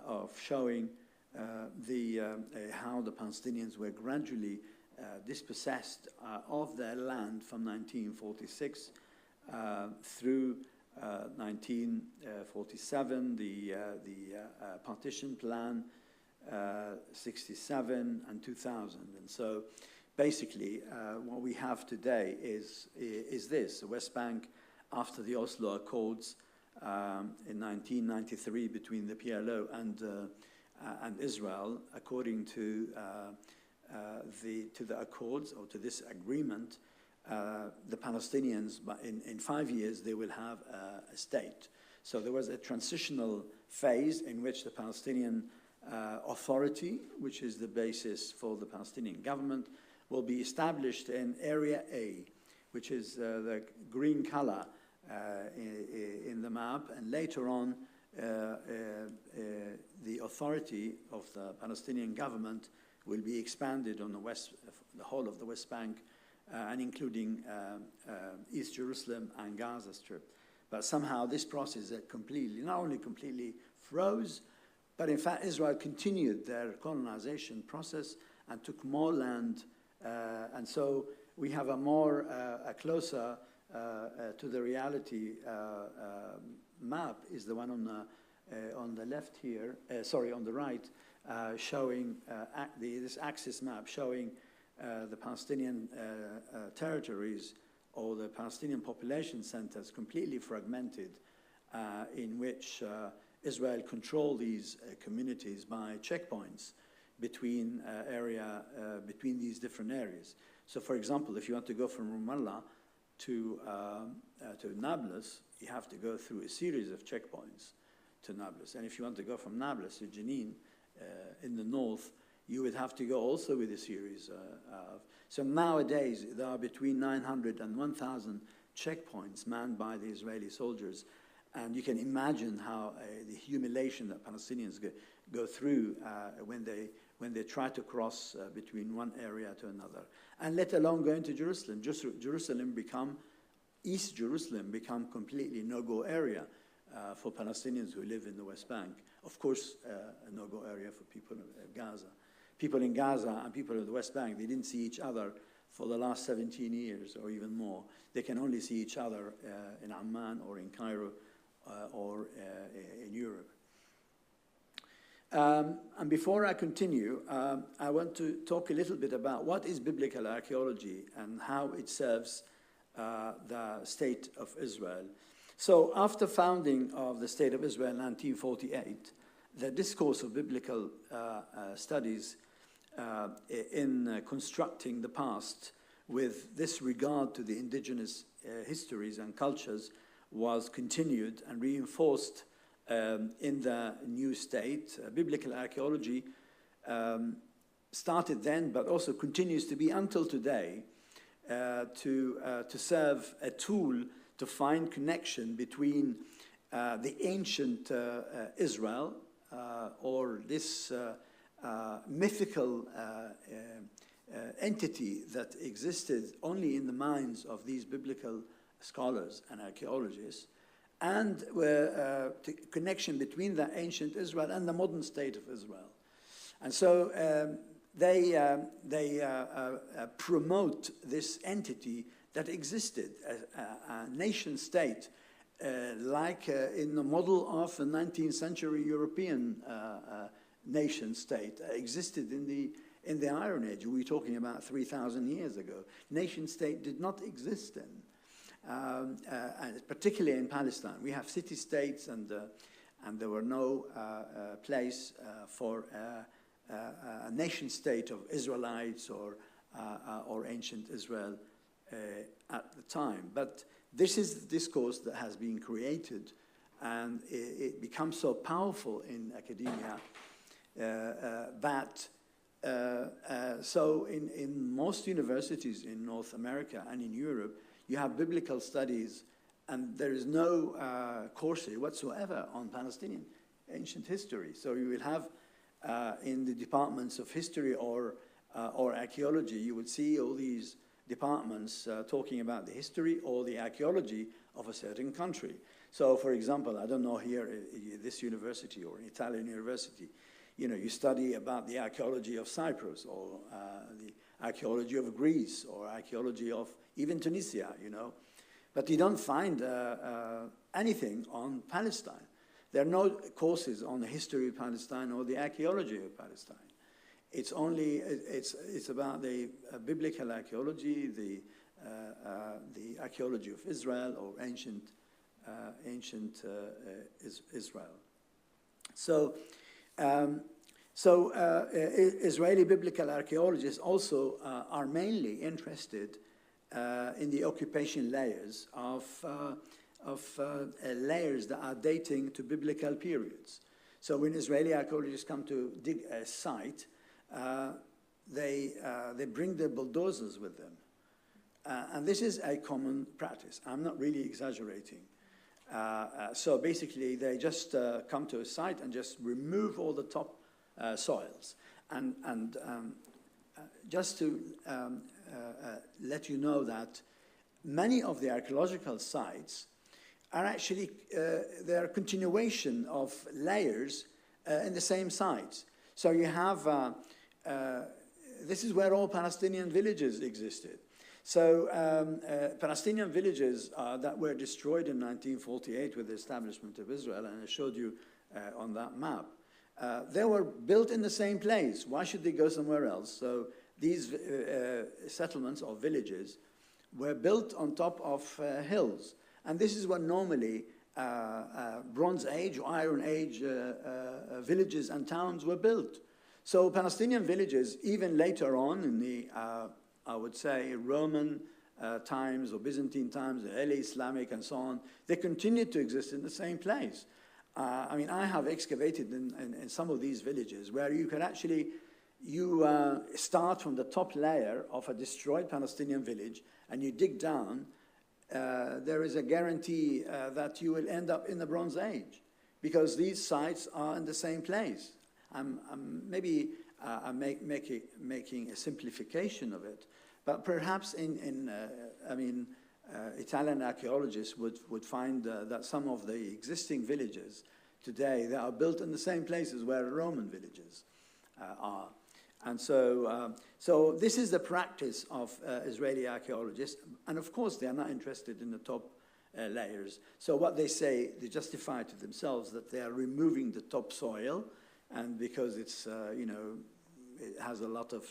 of showing how the Palestinians were gradually dispossessed of their land from 1946 through 1947, the partition plan, 67, and 2000. And so basically what we have today is this: the West Bank after the Oslo Accords in 1993 between the PLO and Israel, according to the Accords, or to this agreement, the Palestinians, in 5 years, they will have a state. So there was a transitional phase in which the Palestinian Authority, which is the basis for the Palestinian government, will be established in Area A, which is the green color in the map, and later on the authority of the Palestinian government will be expanded on the whole of the West Bank, and including East Jerusalem and Gaza Strip. But somehow this process not only completely froze, but in fact Israel continued their colonization process and took more land. And so we have a closer to the reality map is the one on the left here, sorry, on the right, showing this axis map showing the Palestinian territories or the Palestinian population centers completely fragmented, in which Israel controlled these communities by checkpoints between between these different areas. So, for example, if you want to go from Ramallah to Nablus, you have to go through a series of checkpoints to Nablus. And if you want to go from Nablus to Jenin in the north, you would have to go also with a series of... So nowadays, there are between 900 and 1,000 checkpoints manned by the Israeli soldiers. And you can imagine how the humiliation that Palestinians go through when they try to cross between one area to another. And let alone going to Jerusalem. East Jerusalem become completely no-go area for Palestinians who live in the West Bank. Of course, a no-go area for people in Gaza. People in Gaza and people in the West Bank, they didn't see each other for the last 17 years or even more. They can only see each other in Amman or in Cairo or in Europe. And before I continue, I want to talk a little bit about what is biblical archaeology and how it serves the state of Israel. So after founding of the state of Israel in 1948, the discourse of biblical studies in constructing the past with this regard to the indigenous histories and cultures was continued and reinforced in the new state. Biblical archaeology started then, but also continues to be until today, to serve a tool to find connection between the ancient Israel or this mythical entity that existed only in the minds of these biblical scholars and archaeologists, and the connection between the ancient Israel and the modern state of Israel. And so they promote this entity that existed, a nation state, like in the model of the 19th century European nation state, existed in the Iron Age. We're talking about 3,000 years ago. Nation state did not exist then. And particularly in Palestine, we have city-states, and there were no place for a nation-state of Israelites or ancient Israel at the time. But this is the discourse that has been created, and it becomes so powerful in academia that so in most universities in North America and in Europe, you have biblical studies, and there is no courses whatsoever on Palestinian ancient history. So you will have in the departments of history or archaeology, you would see all these departments talking about the history or the archaeology of a certain country. So, for example, I don't know here, this university or an Italian university, you study about the archaeology of Cyprus or the archaeology of Greece or archaeology of even Tunisia, But you don't find anything on Palestine. There are no courses on the history of Palestine or the archaeology of Palestine. It's only, it's about the biblical archaeology, the archaeology of Israel or ancient Israel. So, Israeli biblical archaeologists also are mainly interested in the occupation layers of layers that are dating to biblical periods. So when Israeli archaeologists come to dig a site, they bring their bulldozers with them. And this is a common practice. I'm not really exaggerating. So basically, they just come to a site and just remove all the top soils. And just to let you know that many of the archaeological sites are actually, they're a continuation of layers in the same sites. So you have, this is where all Palestinian villages existed. So Palestinian villages that were destroyed in 1948 with the establishment of Israel, and I showed you on that map, they were built in the same place. Why should they go somewhere else? So these settlements or villages were built on top of hills. And this is what normally Bronze Age or Iron Age villages and towns were built. So Palestinian villages, even later on in the, I would say, Roman times or Byzantine times, early Islamic and so on, they continued to exist in the same place. I mean, I have excavated in some of these villages where you can actually, start from the top layer of a destroyed Palestinian village and you dig down, there is a guarantee that you will end up in the Bronze Age because these sites are in the same place. I'm making a simplification of it, but perhaps Italian archaeologists would find that some of the existing villages today, they are built in the same places where Roman villages are. And so, so this is the practice of Israeli archaeologists, and of course they are not interested in the top layers. So what they say, they justify to themselves that they are removing the topsoil, and because it's, it has a lot of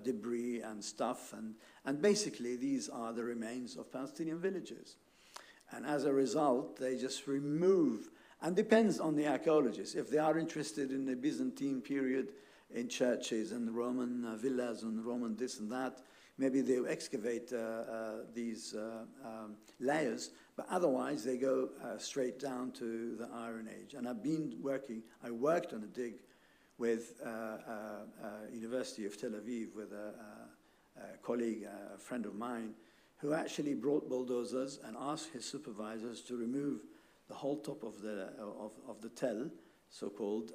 debris and stuff, and basically these are the remains of Palestinian villages. And as a result, they just remove, and depends on the archaeologists. If they are interested in the Byzantine period, in churches and Roman villas and Roman this and that, maybe they'll excavate these layers, but otherwise they go straight down to the Iron Age. And I worked on a dig with University of Tel Aviv with a colleague, a friend of mine, who actually brought bulldozers and asked his supervisors to remove the whole top of the Tel, so-called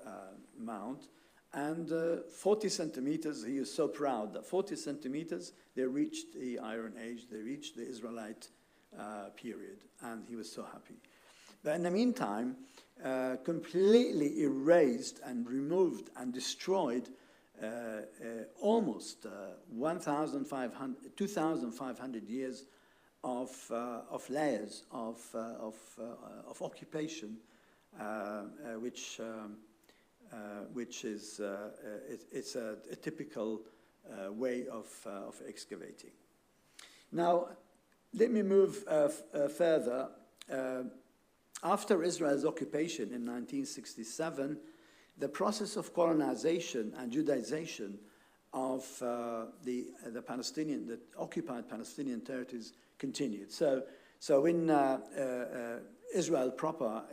mount, and 40 centimeters, he is so proud that 40 centimeters, they reached the Iron Age, they reached the Israelite period, and he was so happy. But in the meantime, completely erased and removed and destroyed almost 2,500 years of layers of occupation, which is it's a typical way of excavating. Now, let me move further. After Israel's occupation in 1967, the process of colonization and Judaization of the occupied Palestinian territories continued. So when Israel proper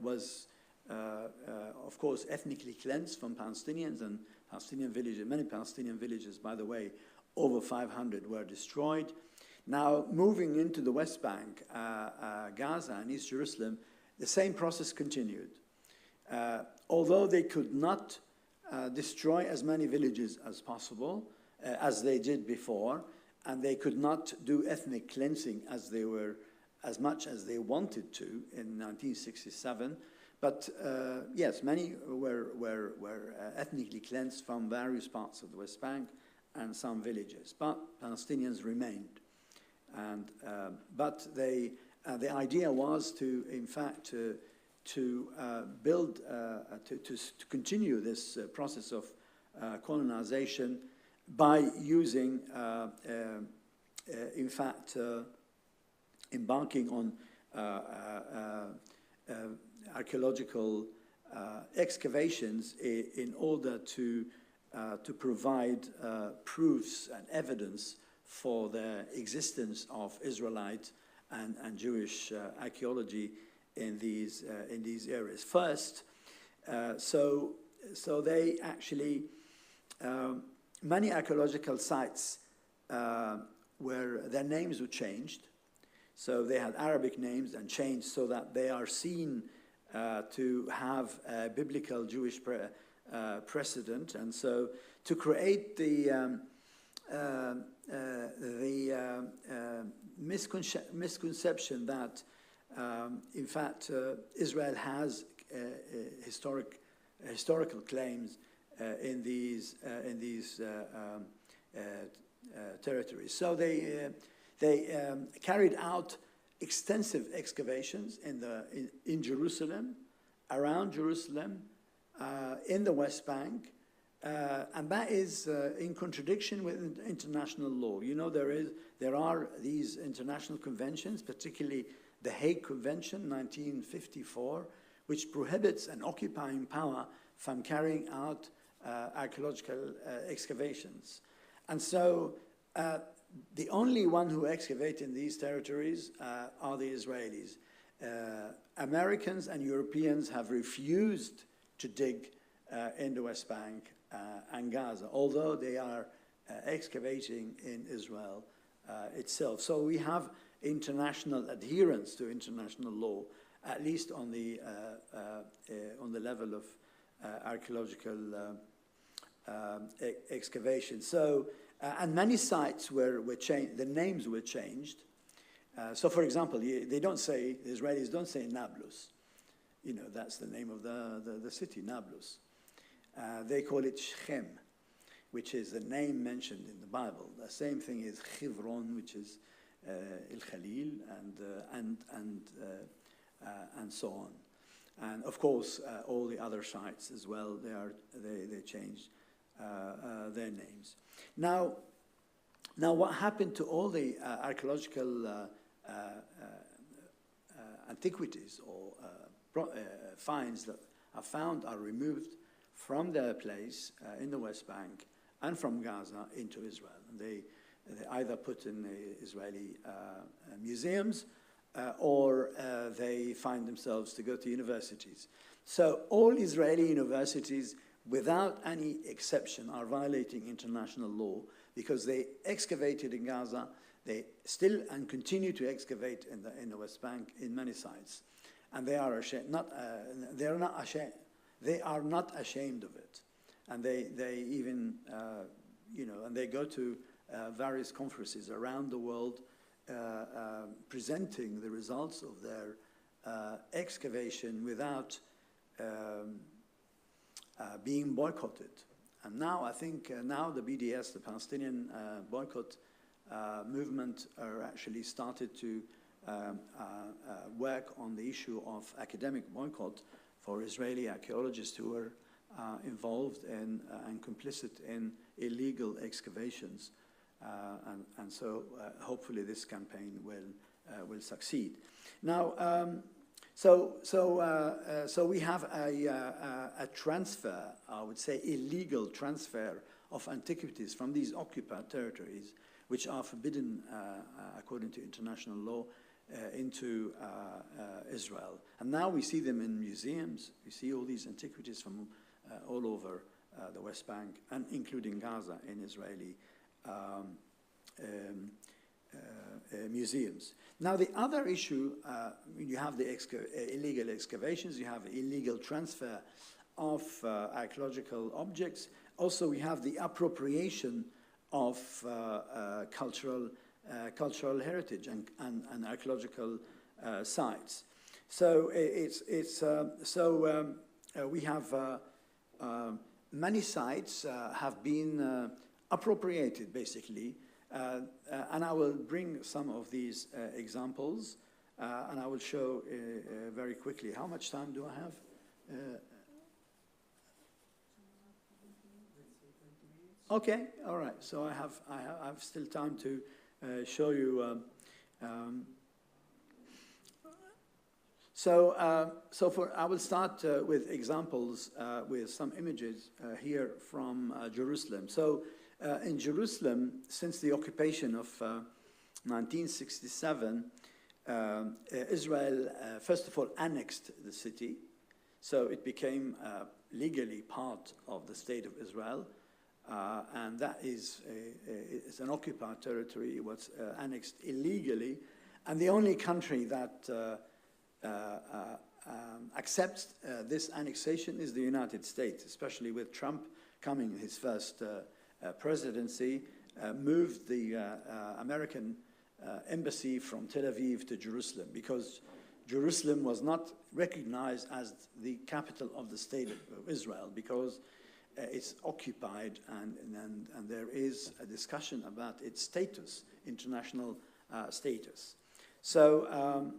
was of course, ethnically cleansed from Palestinians, and Palestinian villages, many Palestinian villages, by the way, over 500 were destroyed. Now, moving into the West Bank, Gaza and East Jerusalem, the same process continued. Although they could not destroy as many villages as possible, as they did before, and they could not do ethnic cleansing as much as they wanted to in 1967, but yes, many were ethnically cleansed from various parts of the West Bank and some villages, but Palestinians remained. And but the idea was to, in fact, to continue this process of colonization by using, in fact, embarking on archaeological excavations in order to provide proofs and evidence for the existence of Israelite and Jewish archaeology in these areas. First, so they actually many archaeological sites where their names were changed. So they had Arabic names and changed so that they are seen to have a biblical Jewish precedent. And so to create the misconception that, in fact, Israel has historical claims in these territories. So they carried out extensive excavations in Jerusalem, around Jerusalem, in the West Bank, and that is in contradiction with international law. You know, there are these international conventions, particularly the Hague Convention, 1954, which prohibits an occupying power from carrying out archaeological excavations. And so the only one who excavate in these territories are the Israelis. Americans and Europeans have refused to dig in the West Bank and Gaza, although they are excavating in Israel itself. So we have international adherence to international law, at least on the level of archaeological excavation. So, and many sites were changed, the names were changed. So for example, they don't say, the Israelis don't say Nablus. You know, that's the name of the city, Nablus. They call it Shechem, which is the name mentioned in the Bible. The same thing is Chevron, which is El Khalil, and so on. And of course, all the other sites as well, they changed their names. Now what happened to all the archaeological antiquities or finds that are found are removed from their place in the West Bank and from Gaza into Israel. And they either put in the Israeli museums or they find themselves to go to universities. So all Israeli universities, without any exception, are violating international law because they excavated in Gaza, they still and continue to excavate in the West Bank in many sites. And they are ashamed, they are not ashamed of it. And they even, you know, and they go to various conferences around the world presenting the results of their excavation without being boycotted. And now I think now the BDS, the Palestinian boycott movement, are actually started to work on the issue of academic boycott for Israeli archaeologists who are involved in and complicit in illegal excavations. And so hopefully this campaign will succeed. Now, so we have a transfer, I would say illegal transfer of antiquities from these occupied territories, which are forbidden according to international law, into Israel. And now we see them in museums. We see all these antiquities from all over the West Bank, and including Gaza in Israeli museums. Now the other issue, you have the illegal excavations, you have illegal transfer of archaeological objects. Also we have the appropriation of cultural heritage and archaeological sites. So we have many sites have been appropriated, basically, and I will bring some of these examples, and I will show very quickly. How much time do I have? Okay, all right. So I have still time to show you. I will start with examples with some images here from Jerusalem. So in Jerusalem, since the occupation of 1967, Israel first of all annexed the city, so it became legally part of the state of Israel. And that is it's an occupied territory. It was annexed illegally, and the only country that accepts this annexation is the United States, especially with Trump coming in his first presidency, moved the American embassy from Tel Aviv to Jerusalem, because Jerusalem was not recognized as the capital of the state of Israel, because it's occupied, and there is a discussion about its status, international status. So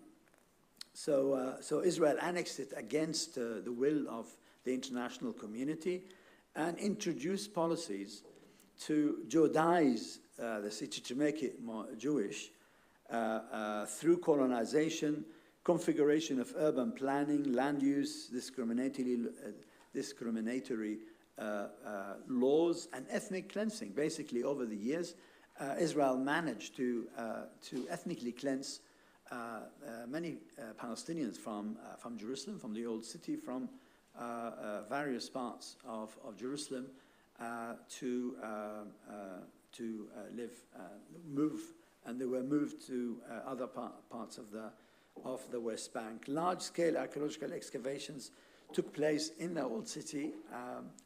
Israel annexed it against the will of the international community and introduced policies to Judaize the city, to make it more Jewish, through colonization, configuration of urban planning, land use, discriminatory laws, and ethnic cleansing. Basically, over the years, Israel managed to ethnically cleanse many Palestinians from Jerusalem, from the old city, from various parts of Jerusalem, to move, and they were moved to other parts of the West Bank. Large-scale archaeological excavations took place in the old city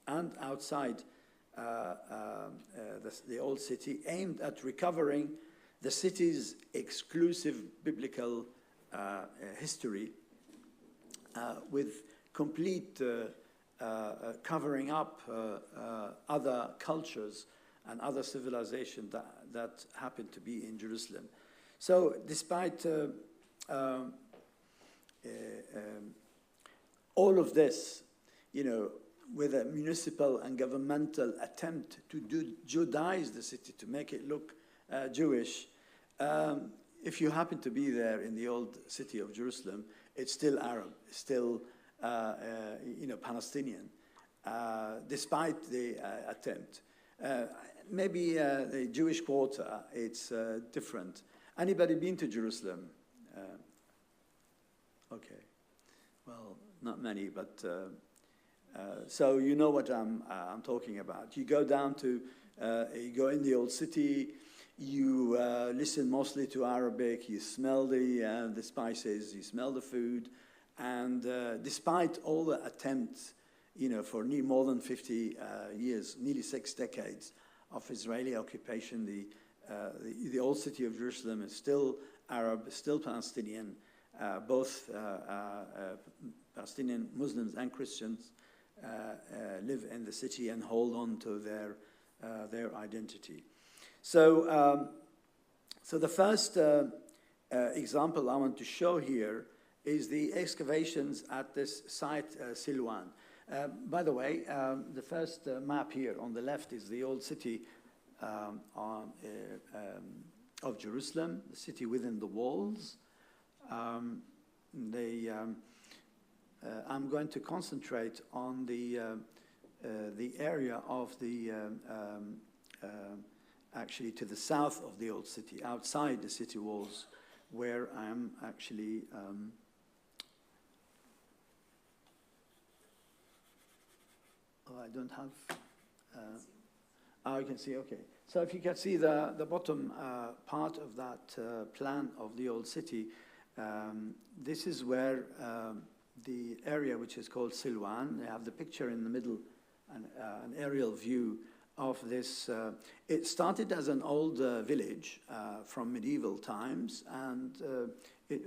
and outside the old city, aimed at recovering the city's exclusive biblical history, with complete covering up other cultures and other civilizations that happened to be in Jerusalem. So despite all of this, with a municipal and governmental attempt to Judaize the city, to make it look Jewish, if you happen to be there in the old city of Jerusalem, it's still Arab, it's still Palestinian, despite the attempt. Maybe the Jewish quarter, it's different. Anybody been to Jerusalem? Okay, well, not many, but so you know what I'm talking about. You go down to, you go in the old city, you listen mostly to Arabic, you smell the spices, you smell the food, and despite all the attempts, for more than 50 years, nearly 6 decades of Israeli occupation, the old city of Jerusalem is still Arab, still Palestinian. Both Palestinian Muslims and Christians live in the city and hold on to their identity. So, so the first example I want to show here is the excavations at this site, Silwan. By the way, the first map here on the left is the old city of Jerusalem, the city within the walls. I'm going to concentrate on the area of the actually to the south of the old city, outside the city walls, where I'm actually I don't have. Oh, you can see. Okay. So if you can see the bottom part of that plan of the old city, this is where the area which is called Silwan. They have the picture in the middle, an aerial view of this. It started as an old village from medieval times, and it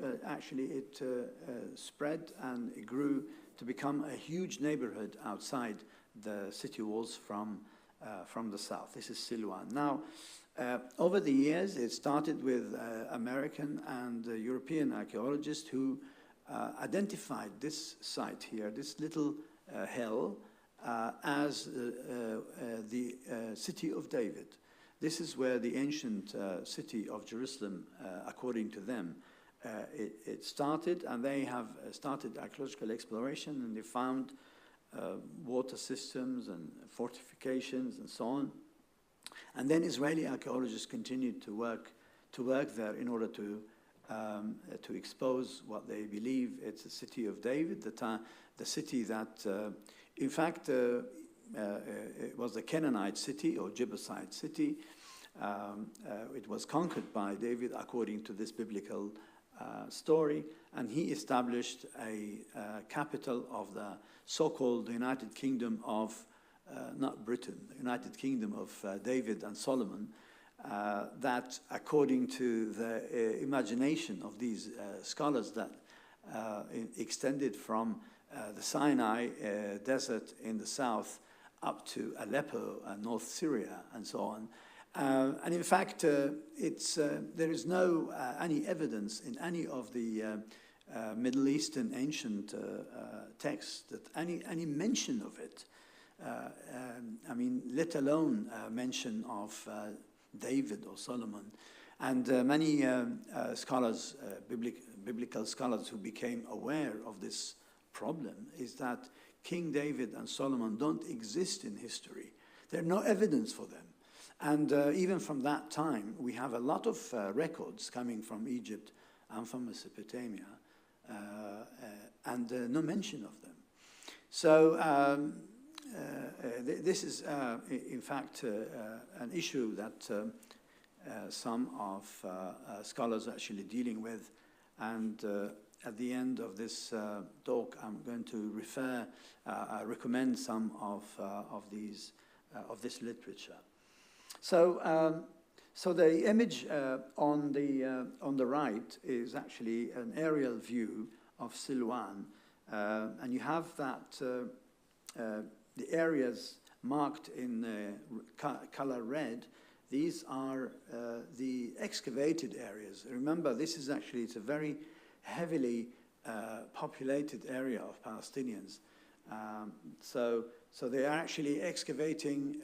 spread and it grew to become a huge neighborhood outside the city walls from the south. This is Silwan. Now, over the years, it started with American and European archaeologists who identified this site here, this little hill, as the city of David. This is where the ancient city of Jerusalem, according to them, it started, and they have started archaeological exploration, and they found water systems and fortifications and so on. And then Israeli archaeologists continued to work there in order to expose what they believe it's the city of David, the city that, in fact, it was a Canaanite city or Jebusite city. It was conquered by David according to this biblical story, and he established a capital of the so-called United Kingdom of, not Britain, the United Kingdom of David and Solomon, that according to the imagination of these scholars that extended from the Sinai desert in the south up to Aleppo, North Syria, and so on. And in fact, there is no any evidence in any of the Middle Eastern ancient texts that any mention of it. I mean, let alone mention of David or Solomon. And many scholars, biblical scholars who became aware of this problem is that King David and Solomon don't exist in history. There's no evidence for them. And even from that time, we have a lot of records coming from Egypt and from Mesopotamia, and no mention of them. So this is, in fact, an issue that some of scholars are actually dealing with. And at the end of this talk, I'm going to recommend some of this literature. So, so the image on the right is actually an aerial view of Silwan, and you have that the areas marked in color red. These are the excavated areas. Remember, this is actually, it's a very heavily populated area of Palestinians. So they are actually excavating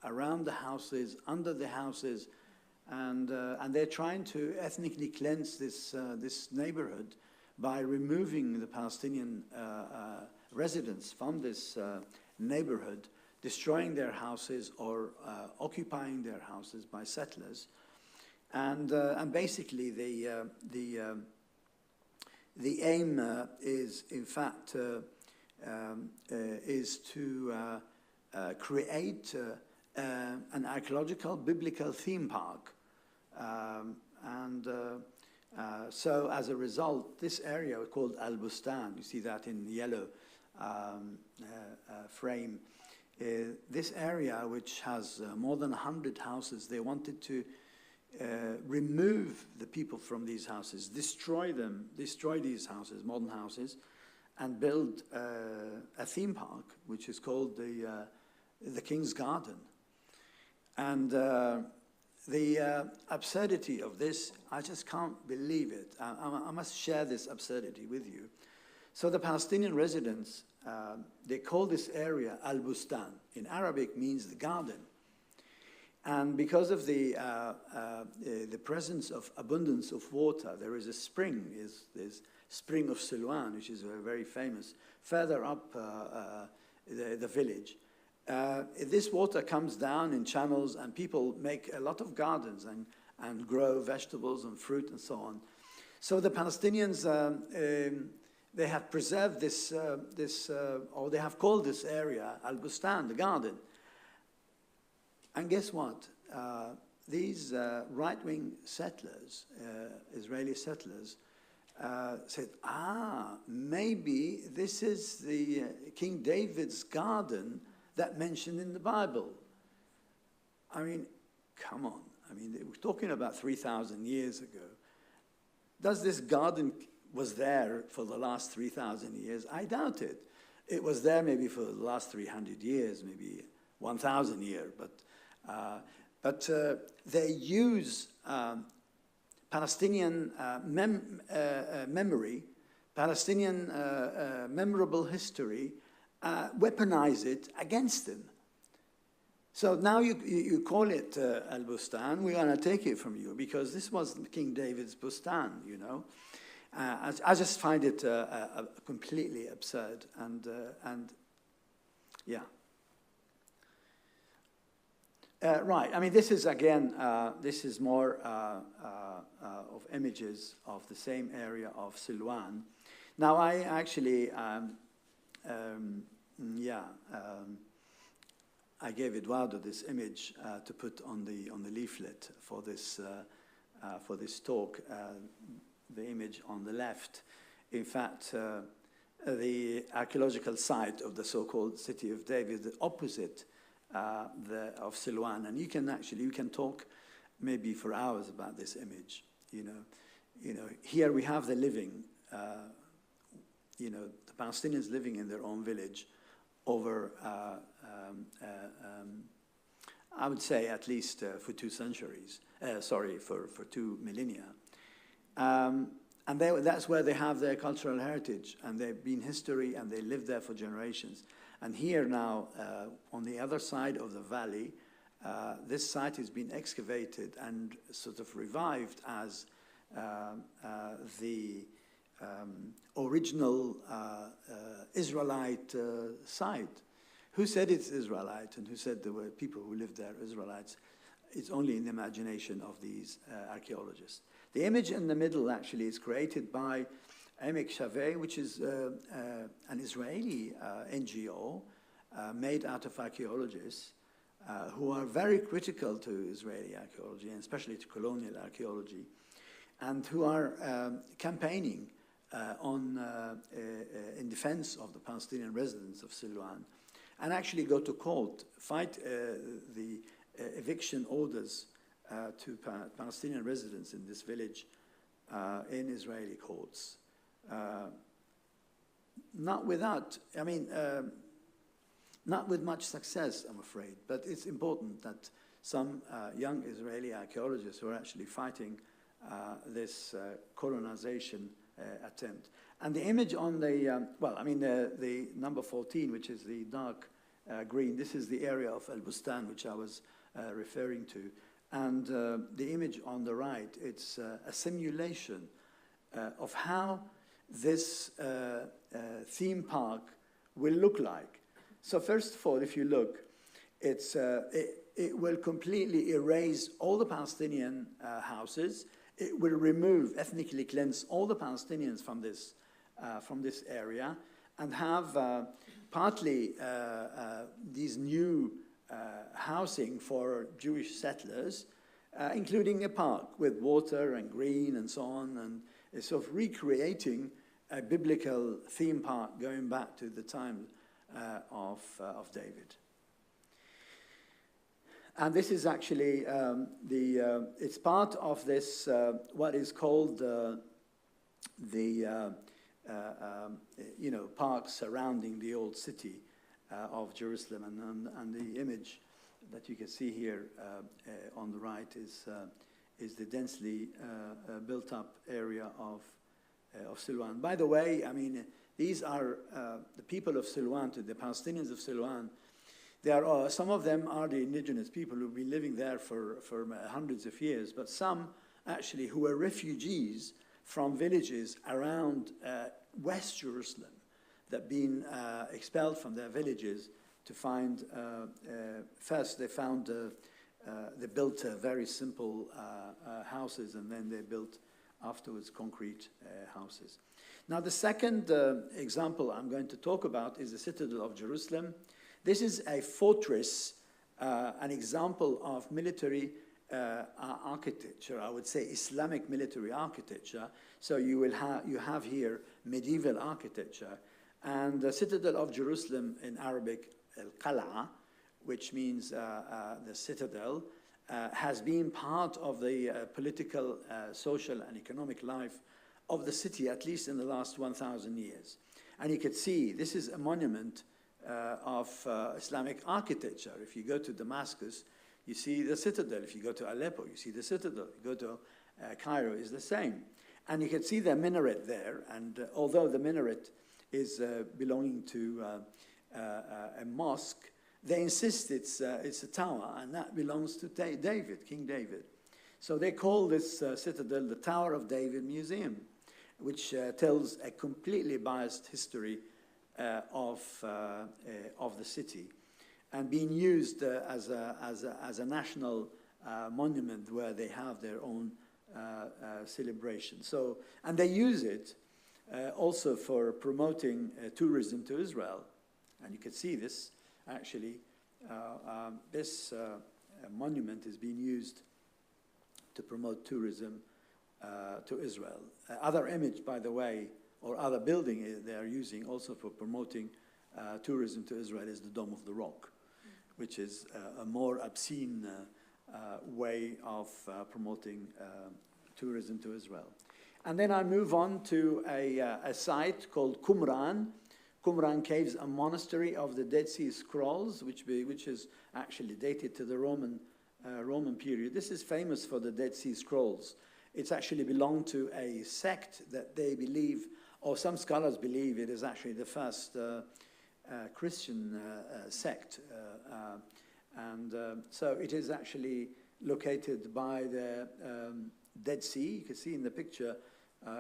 around the houses, under the houses, and they're trying to ethnically cleanse this neighborhood by removing the Palestinian residents from this neighborhood, destroying their houses or occupying their houses by settlers, and basically the aim is in fact is to create an archaeological biblical theme park, so as a result, this area called Al Bustan, you see that in yellow frame. This area, which has more than 100 houses, they wanted to remove the people from these houses, destroy these houses, modern houses, and build a theme park, which is called the King's Garden. And the absurdity of this, I just can't believe it. I must share this absurdity with you. So the Palestinian residents, they call this area Al-Bustan. In Arabic means the garden. And because of the presence of abundance of water, there is a spring, there's spring of Silwan, which is very famous, further up the village. This water comes down in channels, and people make a lot of gardens and grow vegetables and fruit and so on. So the Palestinians, they have preserved this, or they have called this area Al-Bustan, the garden. And guess what? These right-wing settlers, Israeli settlers, said, maybe this is the King David's garden that mentioned in the Bible. I mean, come on. I mean, we're talking about 3,000 years ago. Does this garden was there for the last 3,000 years? I doubt it. It was there maybe for the last 300 years, maybe 1,000 years. But they use Palestinian memory, Palestinian memorable history, weaponize it against them. So now you call it Al-Bustan, we're going to take it from you, because this was King David's Bustan, you know. I just find it completely absurd, and yeah. Right, I mean, this is again, this is more of images of the same area of Silwan. Now I actually, I gave Eduardo this image to put on the leaflet for this talk. The image on the left, in fact, the archaeological site of the so-called City of David, the opposite of Silwan, and you can talk maybe for hours about this image. You know, here we have the living, the Palestinians living in their own village, over, I would say, at least for 2 centuries. For 2 millennia. And that's where they have their cultural heritage, and they've been history, and they lived there for generations. And here now, on the other side of the valley, this site has been excavated and sort of revived as the original Israelite site. Who said it's Israelite, and who said there were people who lived there Israelites? It's only in the imagination of these archaeologists. The image in the middle actually is created by Emek Shaveh, which is an Israeli NGO made out of archaeologists who are very critical to Israeli archaeology, and especially to colonial archaeology, and who are campaigning in defense of the Palestinian residents of Silwan, and actually go to court, fight the eviction orders to Palestinian residents in this village in Israeli courts. Not with much success, I'm afraid, but it's important that some young Israeli archaeologists who are actually fighting this colonization attempt. And the image on the, the number 14, which is the dark green, this is the area of El Bustan, which I was referring to. And the image on the right, it's a simulation of how this theme park will look like. So first of all, if you look, it will completely erase all the Palestinian houses. It will remove, ethnically cleanse all the Palestinians from this area, and have partly these new housing for Jewish settlers, including a park with water and green and so on, and it's sort of recreating a biblical theme park going back to the time of David. And this is actually it's part of this, what is called parks surrounding the old city of Jerusalem, and the image that you can see here on the right is the densely built-up area of Silwan. By the way, I mean, these are the people of Silwan, the Palestinians of Silwan. Some of them are the indigenous people who've been living there for hundreds of years, but some actually who were refugees from villages around West Jerusalem that have been expelled from their villages to find, first they found, they built very simple houses, and then they built afterwards concrete houses. Now the second example I'm going to talk about is the Citadel of Jerusalem. This is a fortress, an example of military architecture, I would say Islamic military architecture. So you have here medieval architecture. And the Citadel of Jerusalem in Arabic, Al-Qal'a, which means the citadel, has been part of the political, social, and economic life of the city, at least in the last 1,000 years. And you can see this is a monument of Islamic architecture. If you go to Damascus, you see the citadel. If you go to Aleppo, you see the citadel. If you go to Cairo, it's the same. And you can see the minaret there. And although the minaret is belonging to a mosque, they insist it's a tower, and that belongs to David, King David. So they call this citadel the Tower of David Museum, which tells a completely biased history of the city, and being used as a national monument where they have their own celebration. So, and they use it also for promoting tourism to Israel. And you can see this, actually, this monument is being used to promote tourism to Israel. Other image, by the way, or other building they are using also for promoting tourism to Israel is the Dome of the Rock, which is a more obscene way of promoting tourism to Israel. And then I move on to a site called Qumran, Qumran Caves, a monastery of the Dead Sea Scrolls, which is actually dated to the Roman period. This is famous for the Dead Sea Scrolls. It's actually belonged to a sect that they believe, or some scholars believe, it is actually the first Christian sect. So it is actually located by the Dead Sea. You can see in the picture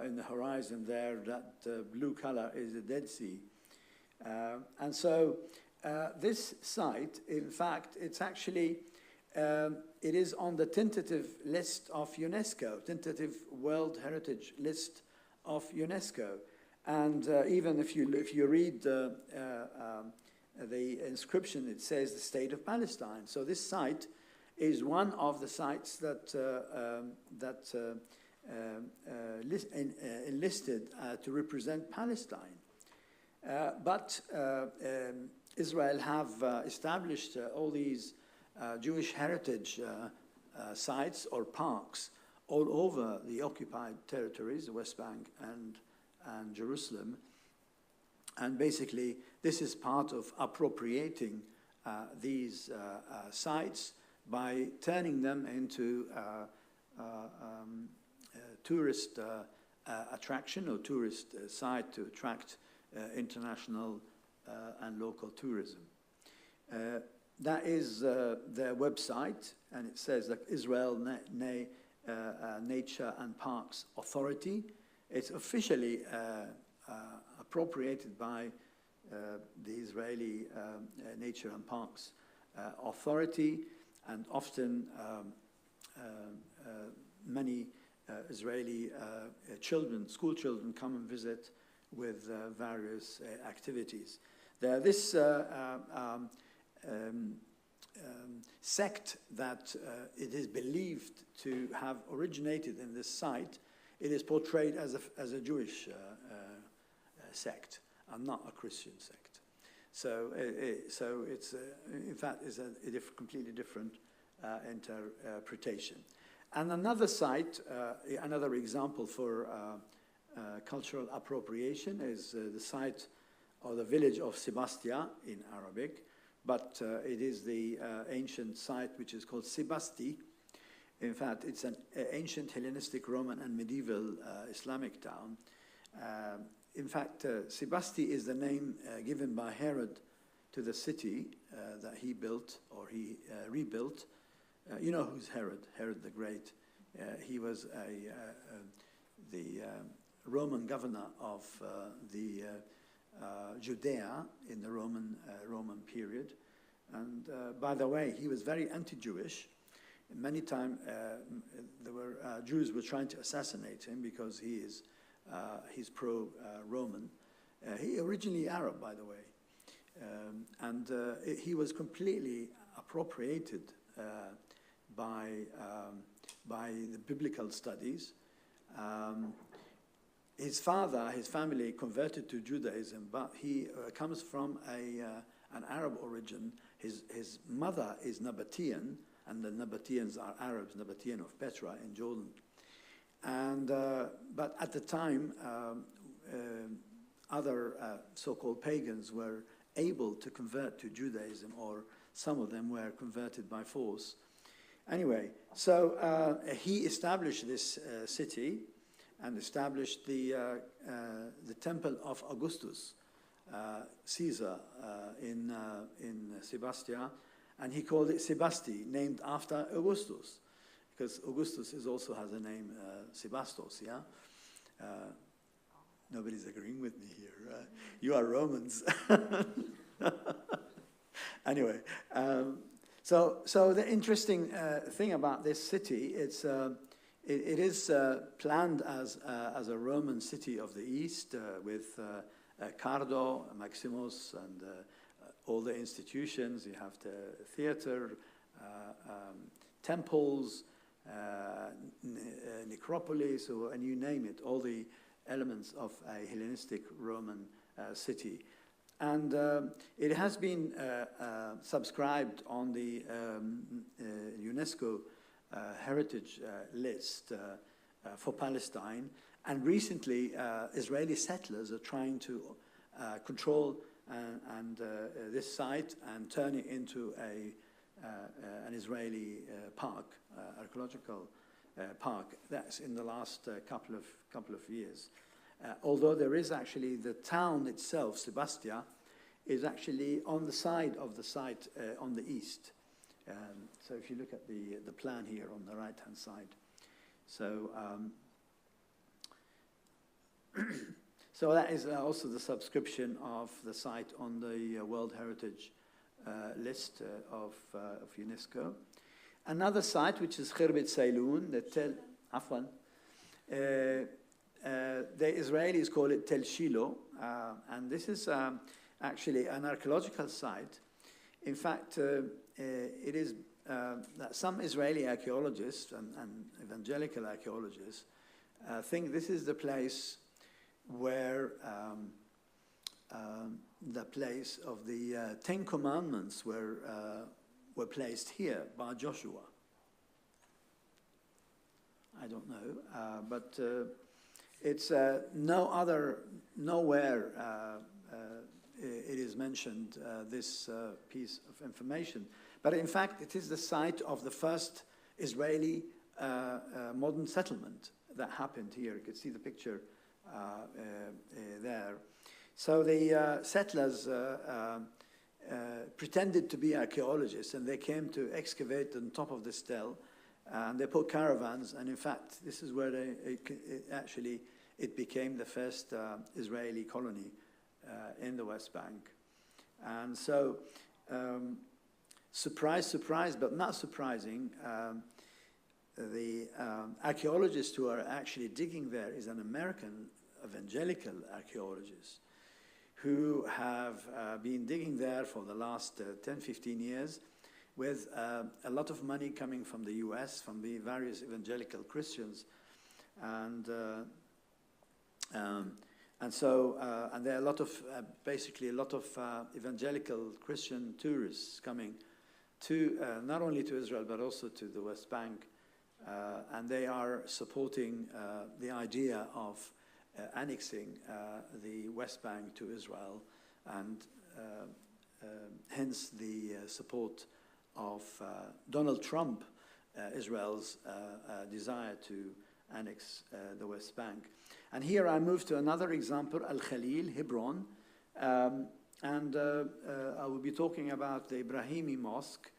in the horizon there, that blue color is the Dead Sea. And so this site, in fact, it's actually, it is on the tentative list of UNESCO, tentative World Heritage List of UNESCO. And even if you read the inscription, it says the State of Palestine. So this site is one of the sites that enlisted to represent Palestine. But Israel have established all these Jewish heritage sites or parks all over the occupied territories, the West Bank and Jerusalem. And basically, this is part of appropriating these sites by turning them into tourist attraction or tourist site to attract international and local tourism. That is their website, and it says that Israel Nature and Parks Authority. It's officially appropriated by the Israeli Nature and Parks Authority, and often many Israeli school children come and visit with various activities. This sect that it is believed to have originated in this site, it is portrayed as a Jewish sect and not a Christian sect. So it's in fact is a completely different interpretation. And another site, another example for cultural appropriation is the site or the village of Sebastia in Arabic, but it is the ancient site which is called Sebasti. In fact, it's an ancient Hellenistic, Roman, and medieval Islamic town. In fact, Sebasti is the name given by Herod to the city that he built or he rebuilt. You know who's Herod? Herod the Great. He was the Roman governor of the Judea in the Roman period. And by the way, he was very anti-Jewish. Many times there were Jews were trying to assassinate him because he's pro-Roman. He originally Arab, by the way, and he was completely appropriated by the biblical studies. His family converted to Judaism, but he comes from an Arab origin. His mother is Nabatean, and the Nabateans are Arabs, Nabatean of Petra in Jordan. And but at the time, other so-called pagans were able to convert to Judaism, or some of them were converted by force. Anyway, so he established this city and established the temple of Augustus, Caesar, in Sebastia, and he called it Sebasti, named after Augustus, because Augustus also has a name, Sebastos, yeah? Nobody's agreeing with me here. You are Romans. Anyway, so the interesting thing about this city, it is planned as a Roman city of the East with Cardo, Maximus, and all the institutions. You have the theater, temples, necropolis, and you name it, all the elements of a Hellenistic Roman city. And it has been subscribed on the UNESCO heritage list for Palestine. And recently, Israeli settlers are trying to control this site and turn it into an Israeli park, archaeological park. That's in the last couple of years. Although there is actually the town itself, Sebastia, is actually on the side of the site on the east. So if you look at the plan here on the right-hand side. So, so that is also the subscription of the site on the World Heritage list of UNESCO. Another site, which is Khirbet Sayloun, the Israelis call it Tel Shiloh, and this is actually an archaeological site. In fact, it is that some Israeli archaeologists and evangelical archaeologists think this is the place where the place of the Ten Commandments were placed here by Joshua. I don't know, but it's nowhere it is mentioned, this piece of information. But in fact, it is the site of the first Israeli modern settlement that happened here. You can see the picture there. So the settlers pretended to be archaeologists, and they came to excavate on top of this tell, and they put caravans, and in fact, this is where it became the first Israeli colony in the West Bank. And so, surprise, surprise, but not surprising, the archaeologist who are actually digging there is an American evangelical archaeologist who have been digging there for the last 10, 15 years with a lot of money coming from the US, from the various evangelical Christians. And so there are a lot of, basically a lot of evangelical Christian tourists coming to, not only to Israel, but also to the West Bank. And they are supporting the idea of annexing the West Bank to Israel, and hence the support of Donald Trump, Israel's desire to annex the West Bank. And here I move to another example, Al-Khalil, Hebron, and I will be talking about the Ibrahimi Mosque,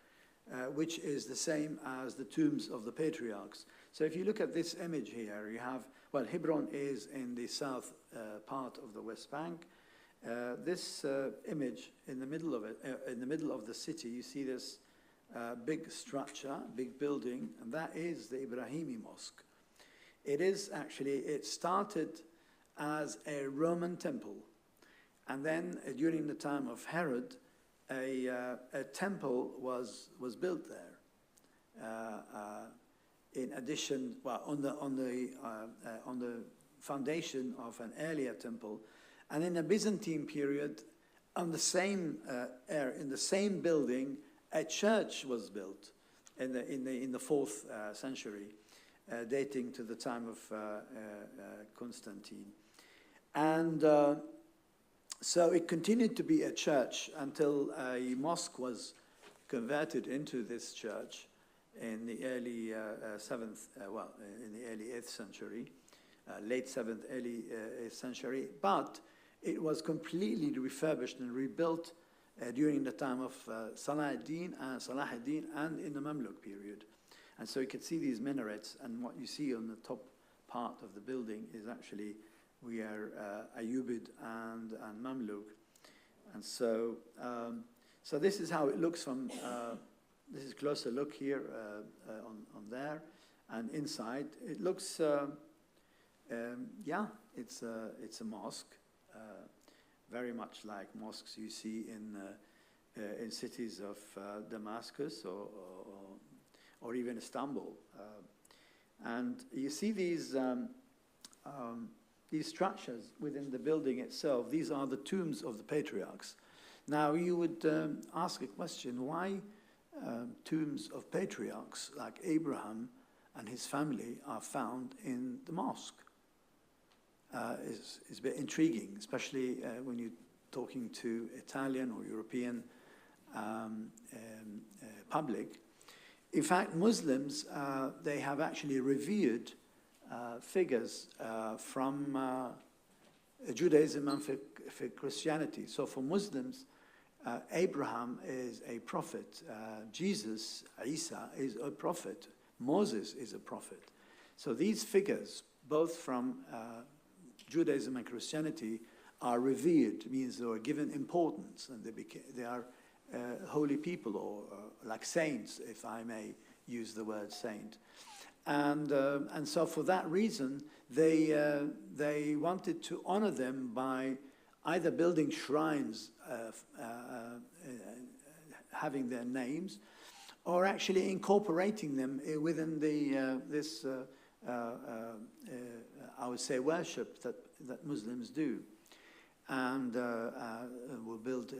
which is the same as the tombs of the patriarchs. So if you look at this image here, you have, well, Hebron is in the south part of the West Bank. This image in the middle of it, in the middle of the city, you see this big structure, big building, and that is the Ibrahimi Mosque. It is actually, it started as a Roman temple, and then during the time of Herod, a temple was built there. In addition, well, on the foundation of an earlier temple, and in the Byzantine period, on the same in the same building, a church was built in the 4th century, dating to the time of Constantine, and so it continued to be a church until a mosque was converted into this church in the early 7th, in the early 8th century, late 7th, early 8th century, but it was completely refurbished and rebuilt during the time of Salah ad-Din and in the Mamluk period. And so you can see these minarets, and what you see on the top part of the building is actually, we are Ayyubid and Mamluk. And so, so this is how it looks from, this is a closer look here on there, and inside. It looks, yeah, it's a mosque, very much like mosques you see in cities of Damascus or even Istanbul. And you see these structures within the building itself. These are the tombs of the patriarchs. Now you would ask a question, why tombs of patriarchs like Abraham and his family are found in the mosque? Is a bit intriguing, especially when you talking to Italian or European public. In fact, Muslims, they have actually revered figures from Judaism and for Christianity. So for Muslims, Abraham is a prophet. Jesus, Isa, is a prophet. Moses is a prophet. So these figures, both from Judaism and Christianity, are revered, means they are given importance, and they are holy people, or like saints, if I may use the word saint. And so for that reason, they wanted to honor them by either building shrines having their names, or actually incorporating them within this I would say worship that Muslims do, and will build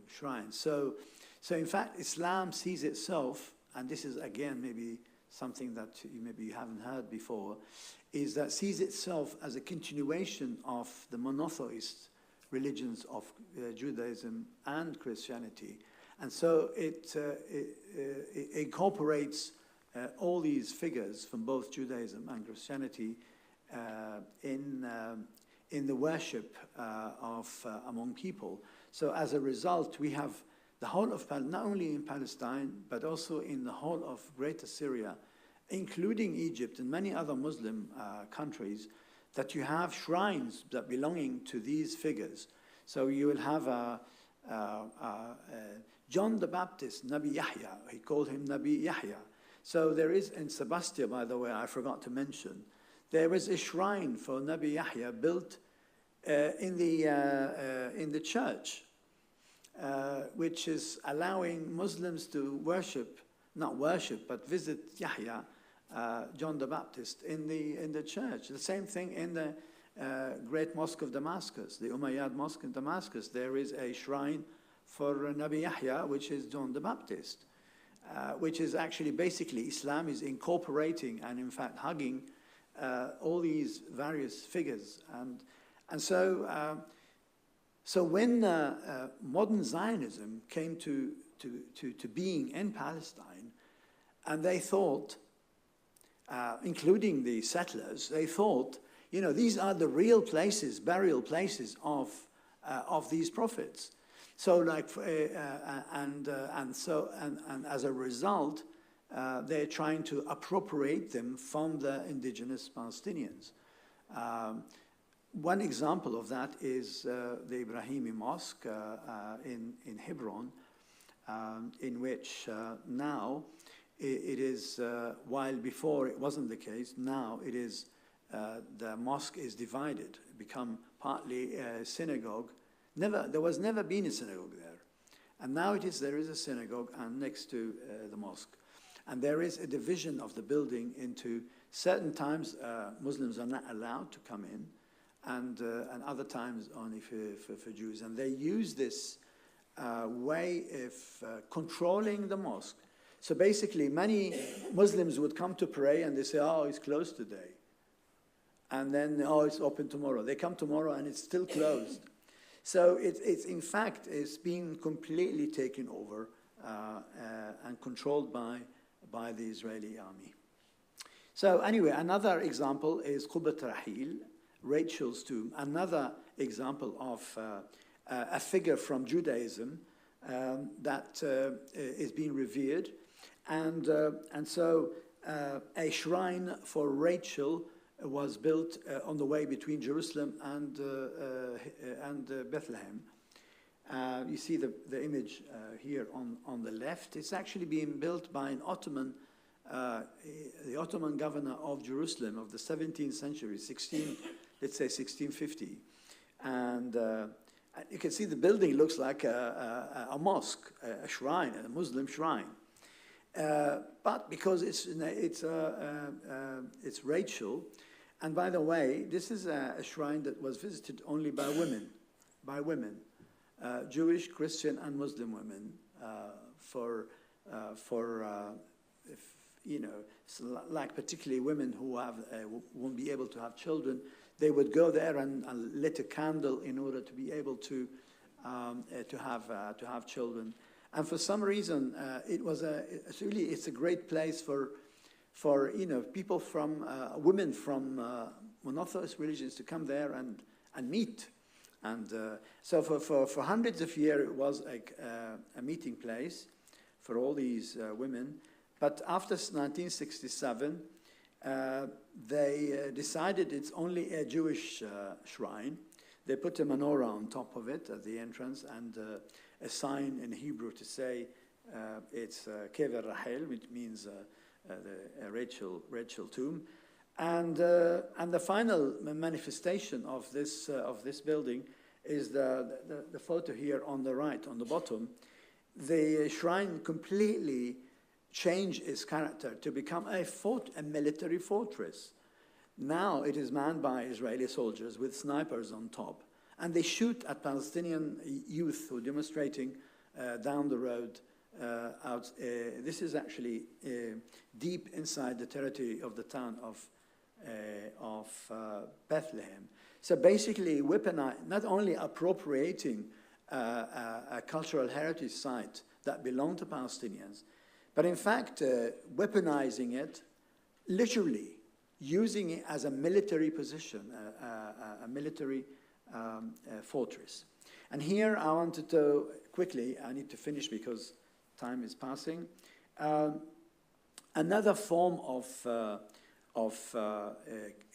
shrines. So in fact, Islam sees itself, and this is again maybe something that maybe you haven't heard before, is that sees itself as a continuation of the monotheist religions of Judaism and Christianity. And so it incorporates all these figures from both Judaism and Christianity in the worship among people. So as a result, we have the whole of not only in Palestine, but also in the whole of Greater Syria, including Egypt and many other Muslim countries, that you have shrines that belonging to these figures. So you will have John the Baptist, Nabi Yahya, he called him Nabi Yahya. So there is in Sebastia, by the way, I forgot to mention, there is a shrine for Nabi Yahya built in the church, which is allowing Muslims to not worship, but visit Yahya, John the Baptist, in the church. The same thing in the Great Mosque of Damascus, the Umayyad Mosque in Damascus. There is a shrine for Nabi Yahya, which is John the Baptist, which is actually basically Islam is incorporating and in fact hugging all these various figures. And so when modern Zionism came to being in Palestine, and they thought, including the settlers, they thought, these are the real places, burial places of these prophets. So, like, and as a result, they're trying to appropriate them from the indigenous Palestinians. One example of that is the Ibrahimi Mosque in Hebron, in which now it is, while before it wasn't the case, now it is, the mosque is divided, become partly a synagogue. There was never been a synagogue there. And now there is a synagogue and next to the mosque. And there is a division of the building into certain times Muslims are not allowed to come in, and other times only for Jews. And they use this way of controlling the mosque. So basically, many Muslims would come to pray and they say, oh, it's closed today. And then, oh, it's open tomorrow. They come tomorrow and it's still closed. So it's in fact, it's been completely taken over and controlled by the Israeli army. So anyway, another example is Qubat Rahil, Rachel's tomb, another example of a figure from Judaism that is being revered. And so a shrine for Rachel was built on the way between Jerusalem and Bethlehem. You see the image here on the left. It's actually being built by an Ottoman, the Ottoman governor of Jerusalem of the 17th century, let's say 1650. And you can see the building looks like a mosque, a shrine, a Muslim shrine. But because it's Rachel, and by the way, this is a shrine that was visited only by women, Jewish, Christian, and Muslim women, like particularly women who won't be able to have children. they would go there and lit a candle in order to be able to have children. And for some reason, it's a great place for people from women from monotheist religions to come there and meet. And so for hundreds of years, it was a meeting place for all these women. But after 1967, they decided it's only a Jewish shrine. They put a menorah on top of it at the entrance and a sign in Hebrew to say it's Kever Rahel, which means the Rachel tomb. And the final manifestation of this building is the photo here on the right, on the bottom. The shrine completely changed its character to become a military fortress. Now it is manned by Israeli soldiers with snipers on top, and they shoot at Palestinian youth who are demonstrating down the road. This is actually deep inside the territory of the town of Bethlehem. So basically, not only appropriating a cultural heritage site that belonged to Palestinians, but in fact weaponizing it, literally using it as a military position, a military fortress. And here I wanted to quickly, I need to finish because time is passing. Another form of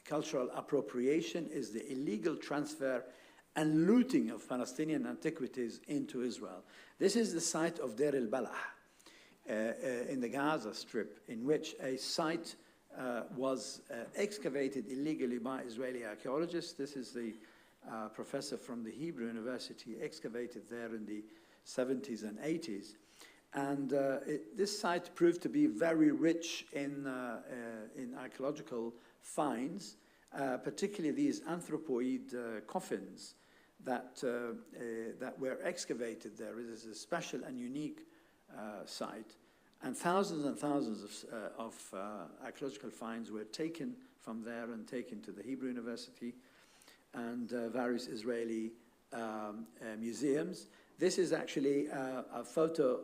cultural appropriation is the illegal transfer and looting of Palestinian antiquities into Israel. This is the site of Deir el-Balah in the Gaza Strip, in which a site was excavated illegally by Israeli archaeologists. This is the professor from the Hebrew University, excavated there in the 70s and 80s. And this site proved to be very rich in archaeological finds, particularly these anthropoid coffins that were excavated there. It is a special and unique site. And thousands of archaeological finds were taken from there and taken to the Hebrew University and various Israeli museums. This is actually a photo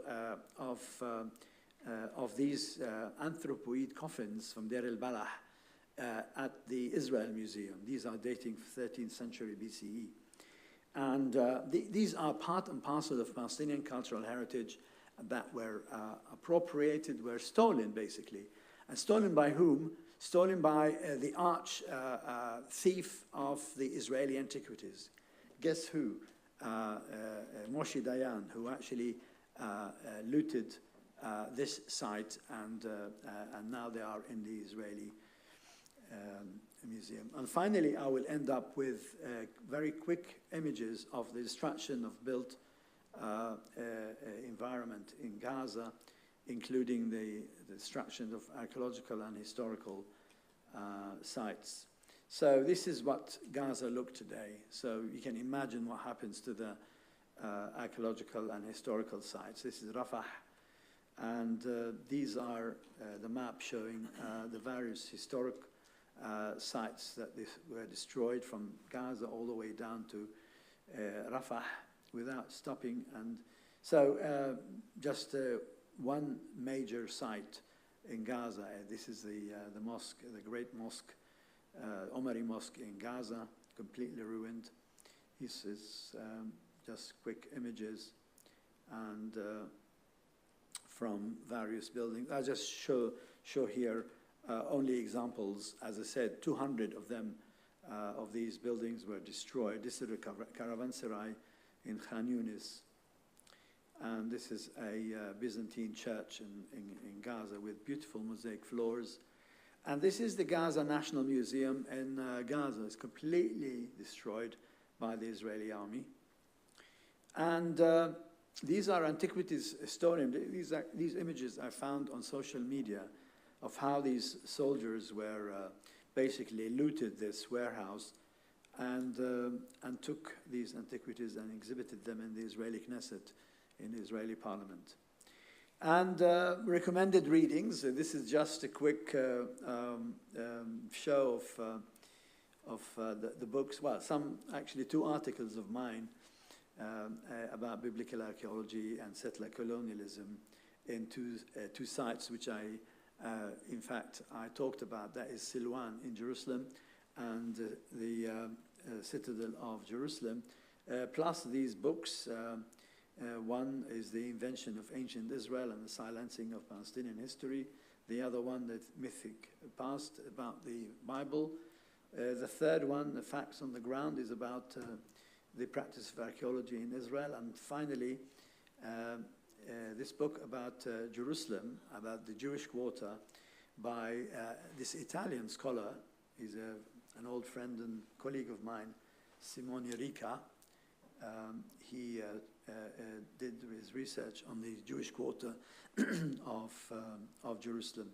of these anthropoid coffins from Deir el-Balah at the Israel Museum. These are dating 13th century BCE. And these are part and parcel of Palestinian cultural heritage that were appropriated, were stolen, basically. And stolen by whom? Stolen by the arch thief of the Israeli antiquities. Guess who? Moshe Dayan, who actually looted this site, and now they are in the Israeli museum. And finally, I will end up with very quick images of the destruction of built environment in Gaza, including the destruction of archaeological and historical sites. So this is what Gaza looked today. So you can imagine what happens to the archaeological and historical sites. This is Rafah, and these are the map showing the various historic sites that were destroyed from Gaza all the way down to Rafah without stopping. And so just one major site in Gaza. This is the mosque, the great mosque, Omari Mosque in Gaza, completely ruined. This is just quick images and from various buildings. I just show here only examples. As I said, 200 of them, of these buildings were destroyed. This is a caravanserai in Khan Yunis. And this is a Byzantine church in Gaza with beautiful mosaic floors. And this is the Gaza National Museum in Gaza. It's completely destroyed by the Israeli army. And these are antiquities historians. These images I found on social media of how these soldiers were basically looted this warehouse and took these antiquities and exhibited them in the Israeli Knesset, in the Israeli parliament. And recommended readings. This is just a quick show the books, well, actually 2 articles of mine about biblical archaeology and settler colonialism in two sites which in fact, I talked about. That is Silwan in Jerusalem and the citadel of Jerusalem, plus these books. One is The Invention of Ancient Israel and the Silencing of Palestinian History. The other one, The Mythic Past, about the Bible. The third one, The Facts on the Ground, is about the practice of archaeology in Israel. And finally, this book about Jerusalem, about the Jewish Quarter, by this Italian scholar. He's an old friend and colleague of mine, Simone Rica. He did his research on the Jewish Quarter of Jerusalem.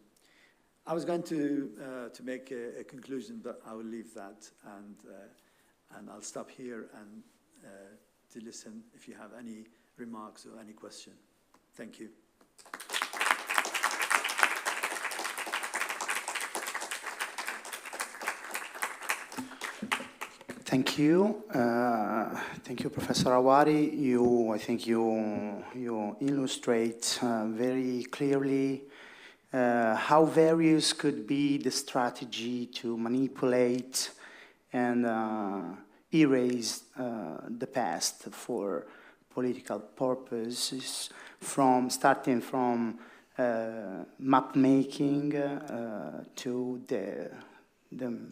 I was going to make a conclusion, but I will leave that, and I'll stop here and to listen if you have any remarks or any question. Thank you. Thank you. Thank you, Professor Hawari. I think you illustrate very clearly how various could be the strategy to manipulate and erase the past for political purposes, starting from map making to the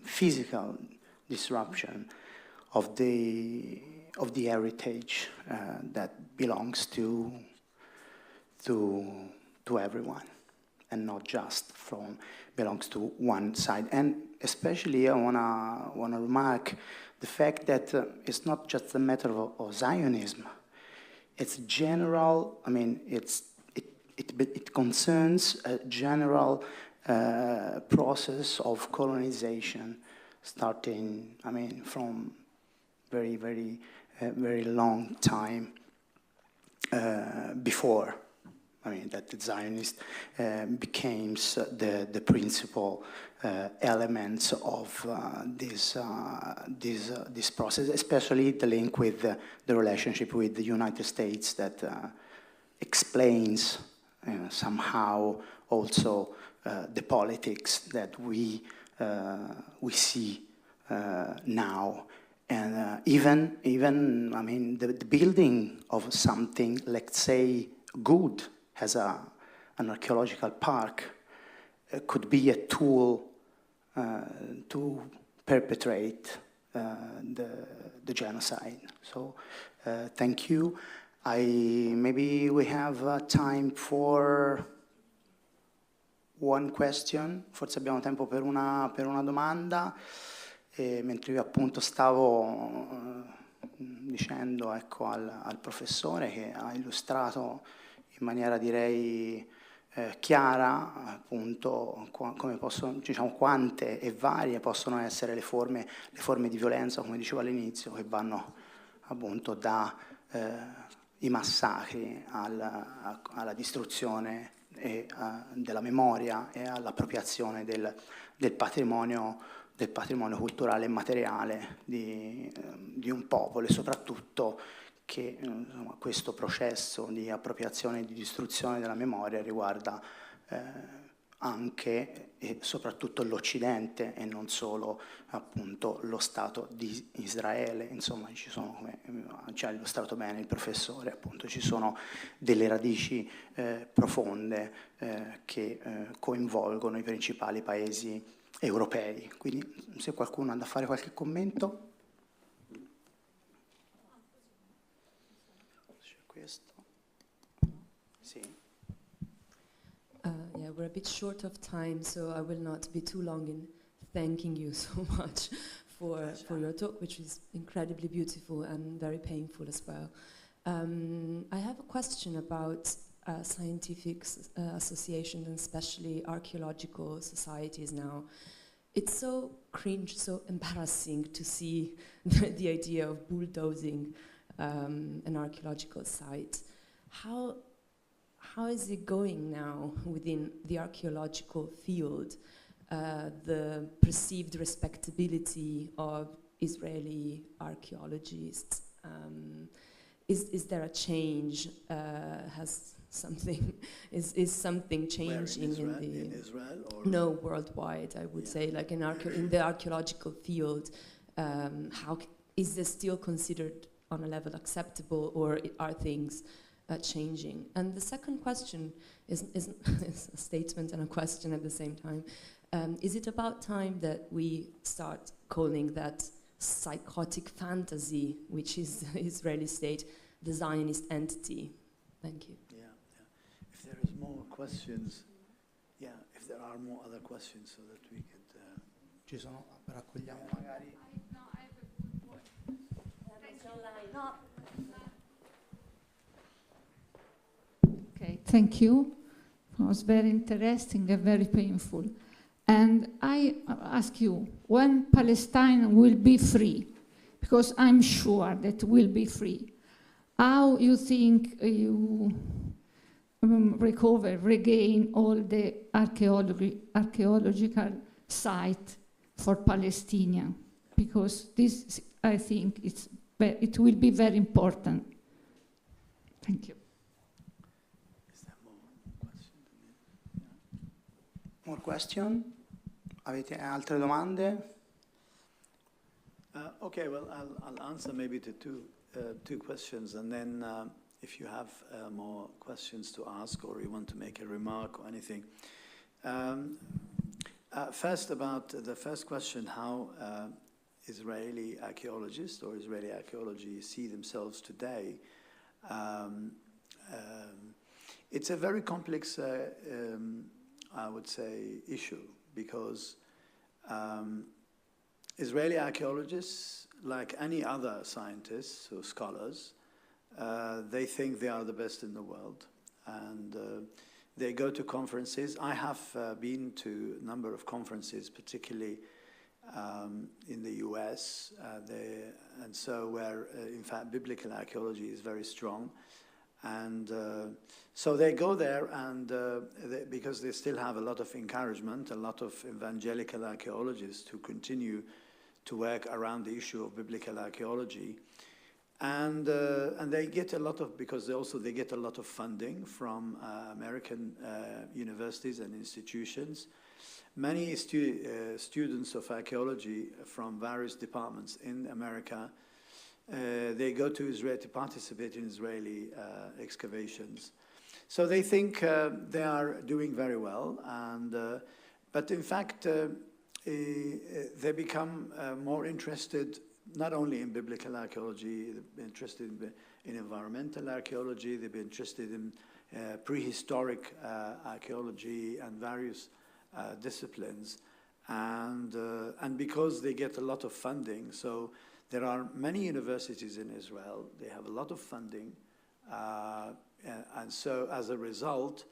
physical disruption of the heritage that belongs to everyone, and not just belongs to one side. And especially I wanna remark the fact that it's not just a matter of Zionism. It's general. I mean, it concerns a general process of colonization, starting, I mean, from very, very, very long time before. I mean, that the Zionist became the principal elements of this process, especially the link with the relationship with the United States that explains somehow also the politics that we see now. And even I mean, the building of something, let's say, good, as an archaeological park, could be a tool to perpetrate the genocide. So thank you. Maybe we have time for one question. Forse abbiamo tempo per una domanda. Mentre io appunto stavo dicendo, ecco, al professore che ha illustrato in maniera, direi, chiara, appunto, come diciamo, quante e varie possono essere le forme di violenza, come dicevo all'inizio, che vanno appunto dai massacri alla distruzione della memoria e all'appropriazione del patrimonio culturale e materiale di un popolo, e soprattutto che questo processo di appropriazione e di distruzione della memoria riguarda anche e soprattutto l'Occidente e non solo appunto lo Stato di Israele. Insomma, ci sono, come ci ha illustrato bene il professore, appunto ci sono delle radici profonde che coinvolgono i principali paesi europei. Quindi se qualcuno ha da fare qualche commento. Questo. Sì. Yeah, we're a bit short of time, so I will not be too long in thanking you so much for your talk, which is incredibly beautiful and very painful as well. I have a question about scientific associations, and especially archaeological societies now. It's so cringe, so embarrassing to see the idea of bulldozing an archaeological site. How is it going now within the archaeological field? the perceived respectability of Israeli archaeologists? Is there a change? Is something changing in Israel or no, worldwide? I would say, like in the archaeological field, is this still considered on a level acceptable, or are things changing? And the second question is a statement and a question at the same time. Is it about time that we start calling that psychotic fantasy, which is the Israeli state, the Zionist entity? Thank you. Yeah. If there is more questions, if there are more other questions, so that we could. Ci sono, raccogliamo magari. Okay, thank you. It was very interesting and very painful. And I ask you, when Palestine will be free, because I'm sure that will be free, how you think you regain all the archaeological site for Palestinian? Because this, I think, it will be very important. Thank you. Is there more questions? More question? Avete altre domande? Okay, well, I'll answer maybe to two questions, and then if you have more questions to ask or you want to make a remark or anything. First, about the first question, how Israeli archaeologists or Israeli archaeology see themselves today. It's a very complex, I would say, issue, because Israeli archaeologists, like any other scientists or scholars, they think they are the best in the world, and they go to conferences. I have been to a number of conferences, particularly in the US, and so where, in fact, biblical archaeology is very strong. And so they go there, and because they still have a lot of encouragement, a lot of evangelical archaeologists who continue to work around the issue of biblical archaeology. And they get a lot of, because they get a lot of funding from American universities and institutions. Many students of archaeology from various departments in America, they go to Israel to participate in Israeli excavations. So they think they are doing very well, and but in fact they become more interested not only in biblical archaeology, they're interested in environmental archaeology, they've been interested in prehistoric archaeology and various disciplines, and because they get a lot of funding, so there are many universities in Israel, they have a lot of funding, and so as a result,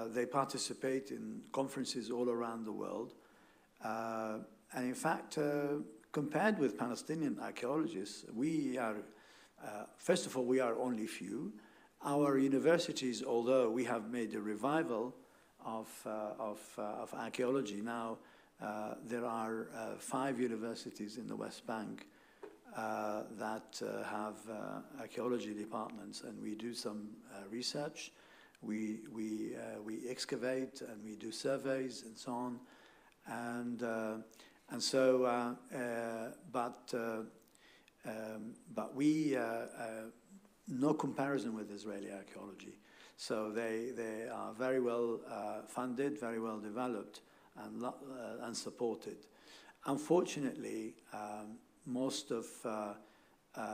they participate in conferences all around the world. And in fact, compared with Palestinian archaeologists, we are, first of all, we are only few. Our universities, although we have made a revival of archaeology now, there are 5 universities in the West Bank that have archaeology departments, and we do some research. We excavate and we do surveys and so on, and so but we no comparison with Israeli archaeology. So they are very well funded, very well developed, and supported. Unfortunately, most of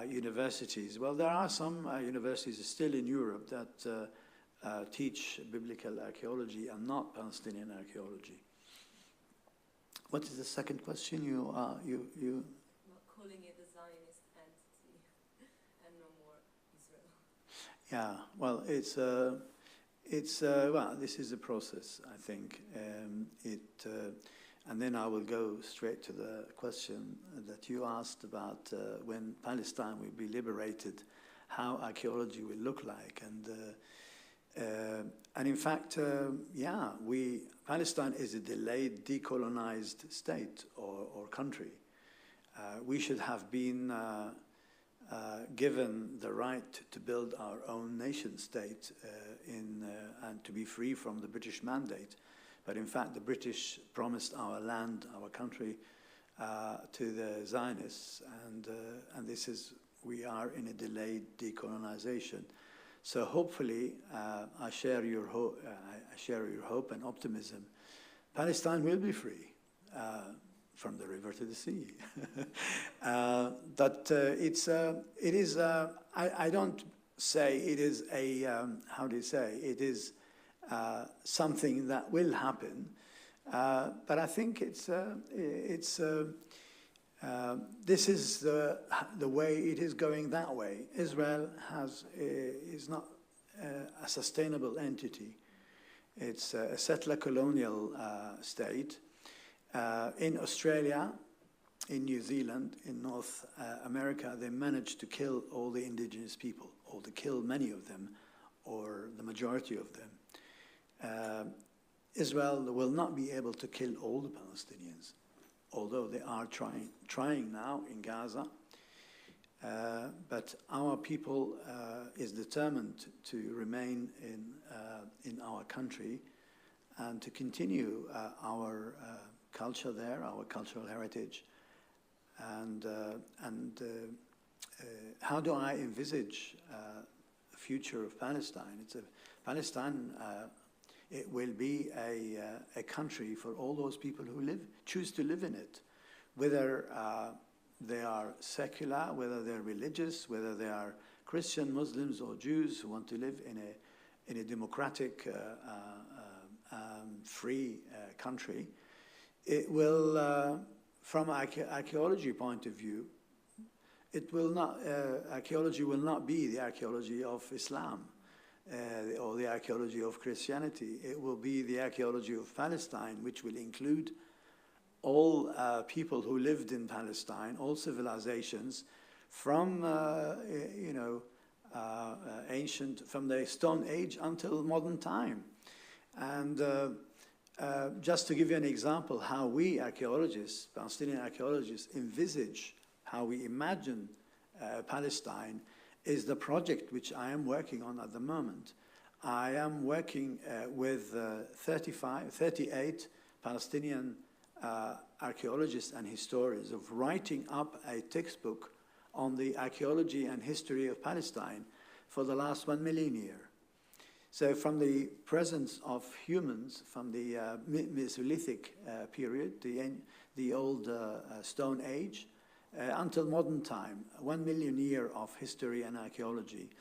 universities, well, there are some universities still in Europe that teach biblical archaeology and not Palestinian archaeology. What is the second question? You Not calling it a Zionist entity and no more Israel. Yeah, well, well, this is a process, I think. And then I will go straight to the question that you asked about when Palestine will be liberated, how archaeology will look like. And in fact, Palestine is a delayed, decolonized state or country. We should have been given the right to build our own nation state and to be free from the British mandate. But in fact, the British promised our land, our country, to the Zionists, and we are in a delayed decolonization. So hopefully, I share your hope and optimism. Palestine will be free from the river to the sea. But I don't say it is a, how do you say, it is something that will happen. But I think this is the way it is going that way. Israel is not a sustainable entity. It's a settler colonial state. In Australia, in New Zealand, in North America, they managed to kill all the indigenous people, or to kill many of them, or the majority of them. Israel will not be able to kill all the Palestinians, although they are trying now in Gaza. But our people is determined to remain in our country and to continue our culture there, our cultural heritage. And how do I envisage the future of Palestine? Palestine. It will be a country for all those people who choose to live in it, whether they are secular, whether they're religious, whether they are Christian, Muslims, or Jews who want to live in a democratic, free country. It will, from an archaeology point of view, archaeology will not be the archaeology of Islam. Or the archaeology of Christianity. It will be the archaeology of Palestine, which will include all people who lived in Palestine, all civilizations, from ancient, from the Stone Age until modern time. And just to give you an example, how we archaeologists, Palestinian archaeologists, envisage, how we imagine Palestine, is the project which I am working on at the moment. I am working with 38 Palestinian archaeologists and historians of writing up a textbook on the archaeology and history of Palestine for the last 1 million years. So from the presence of humans, from the Mesolithic period, the old Stone Age, until modern time, 1 million years of history and archaeology,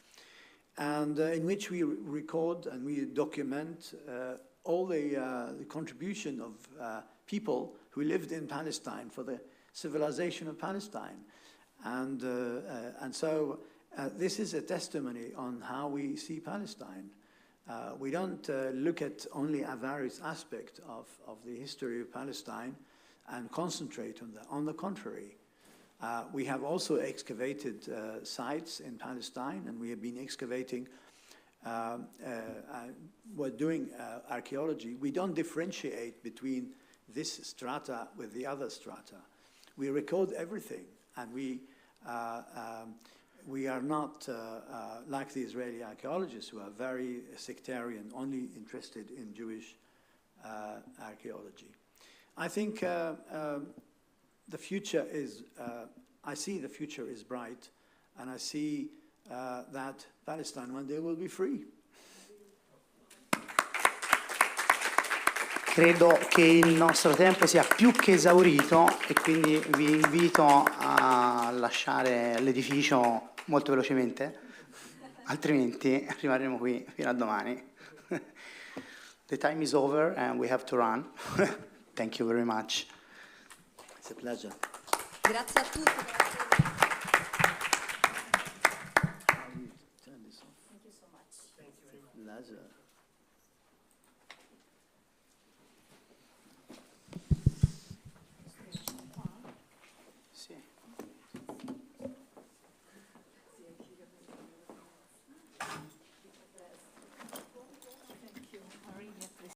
and in which we record and we document all the contribution of people who lived in Palestine for the civilization of Palestine. And so this is a testimony on how we see Palestine. We don't look at only a various aspect of the history of Palestine and concentrate on that. On the contrary, we have also excavated sites in Palestine, and we have been excavating, we're doing archaeology. We don't differentiate between this strata with the other strata. We record everything, and we are not like the Israeli archaeologists, who are very sectarian, only interested in Jewish archaeology. I think the future is, I see the future is bright, and I see that Palestine one day will be free. Credo che il nostro tempo sia più che esaurito e quindi vi invito a lasciare l'edificio molto velocemente, altrimenti rimarremo qui fino a domani. The time is over and we have to run. Thank you very much. It's a pleasure. Grazie a tutti. Turn this off. Thank you so much. Pleasure.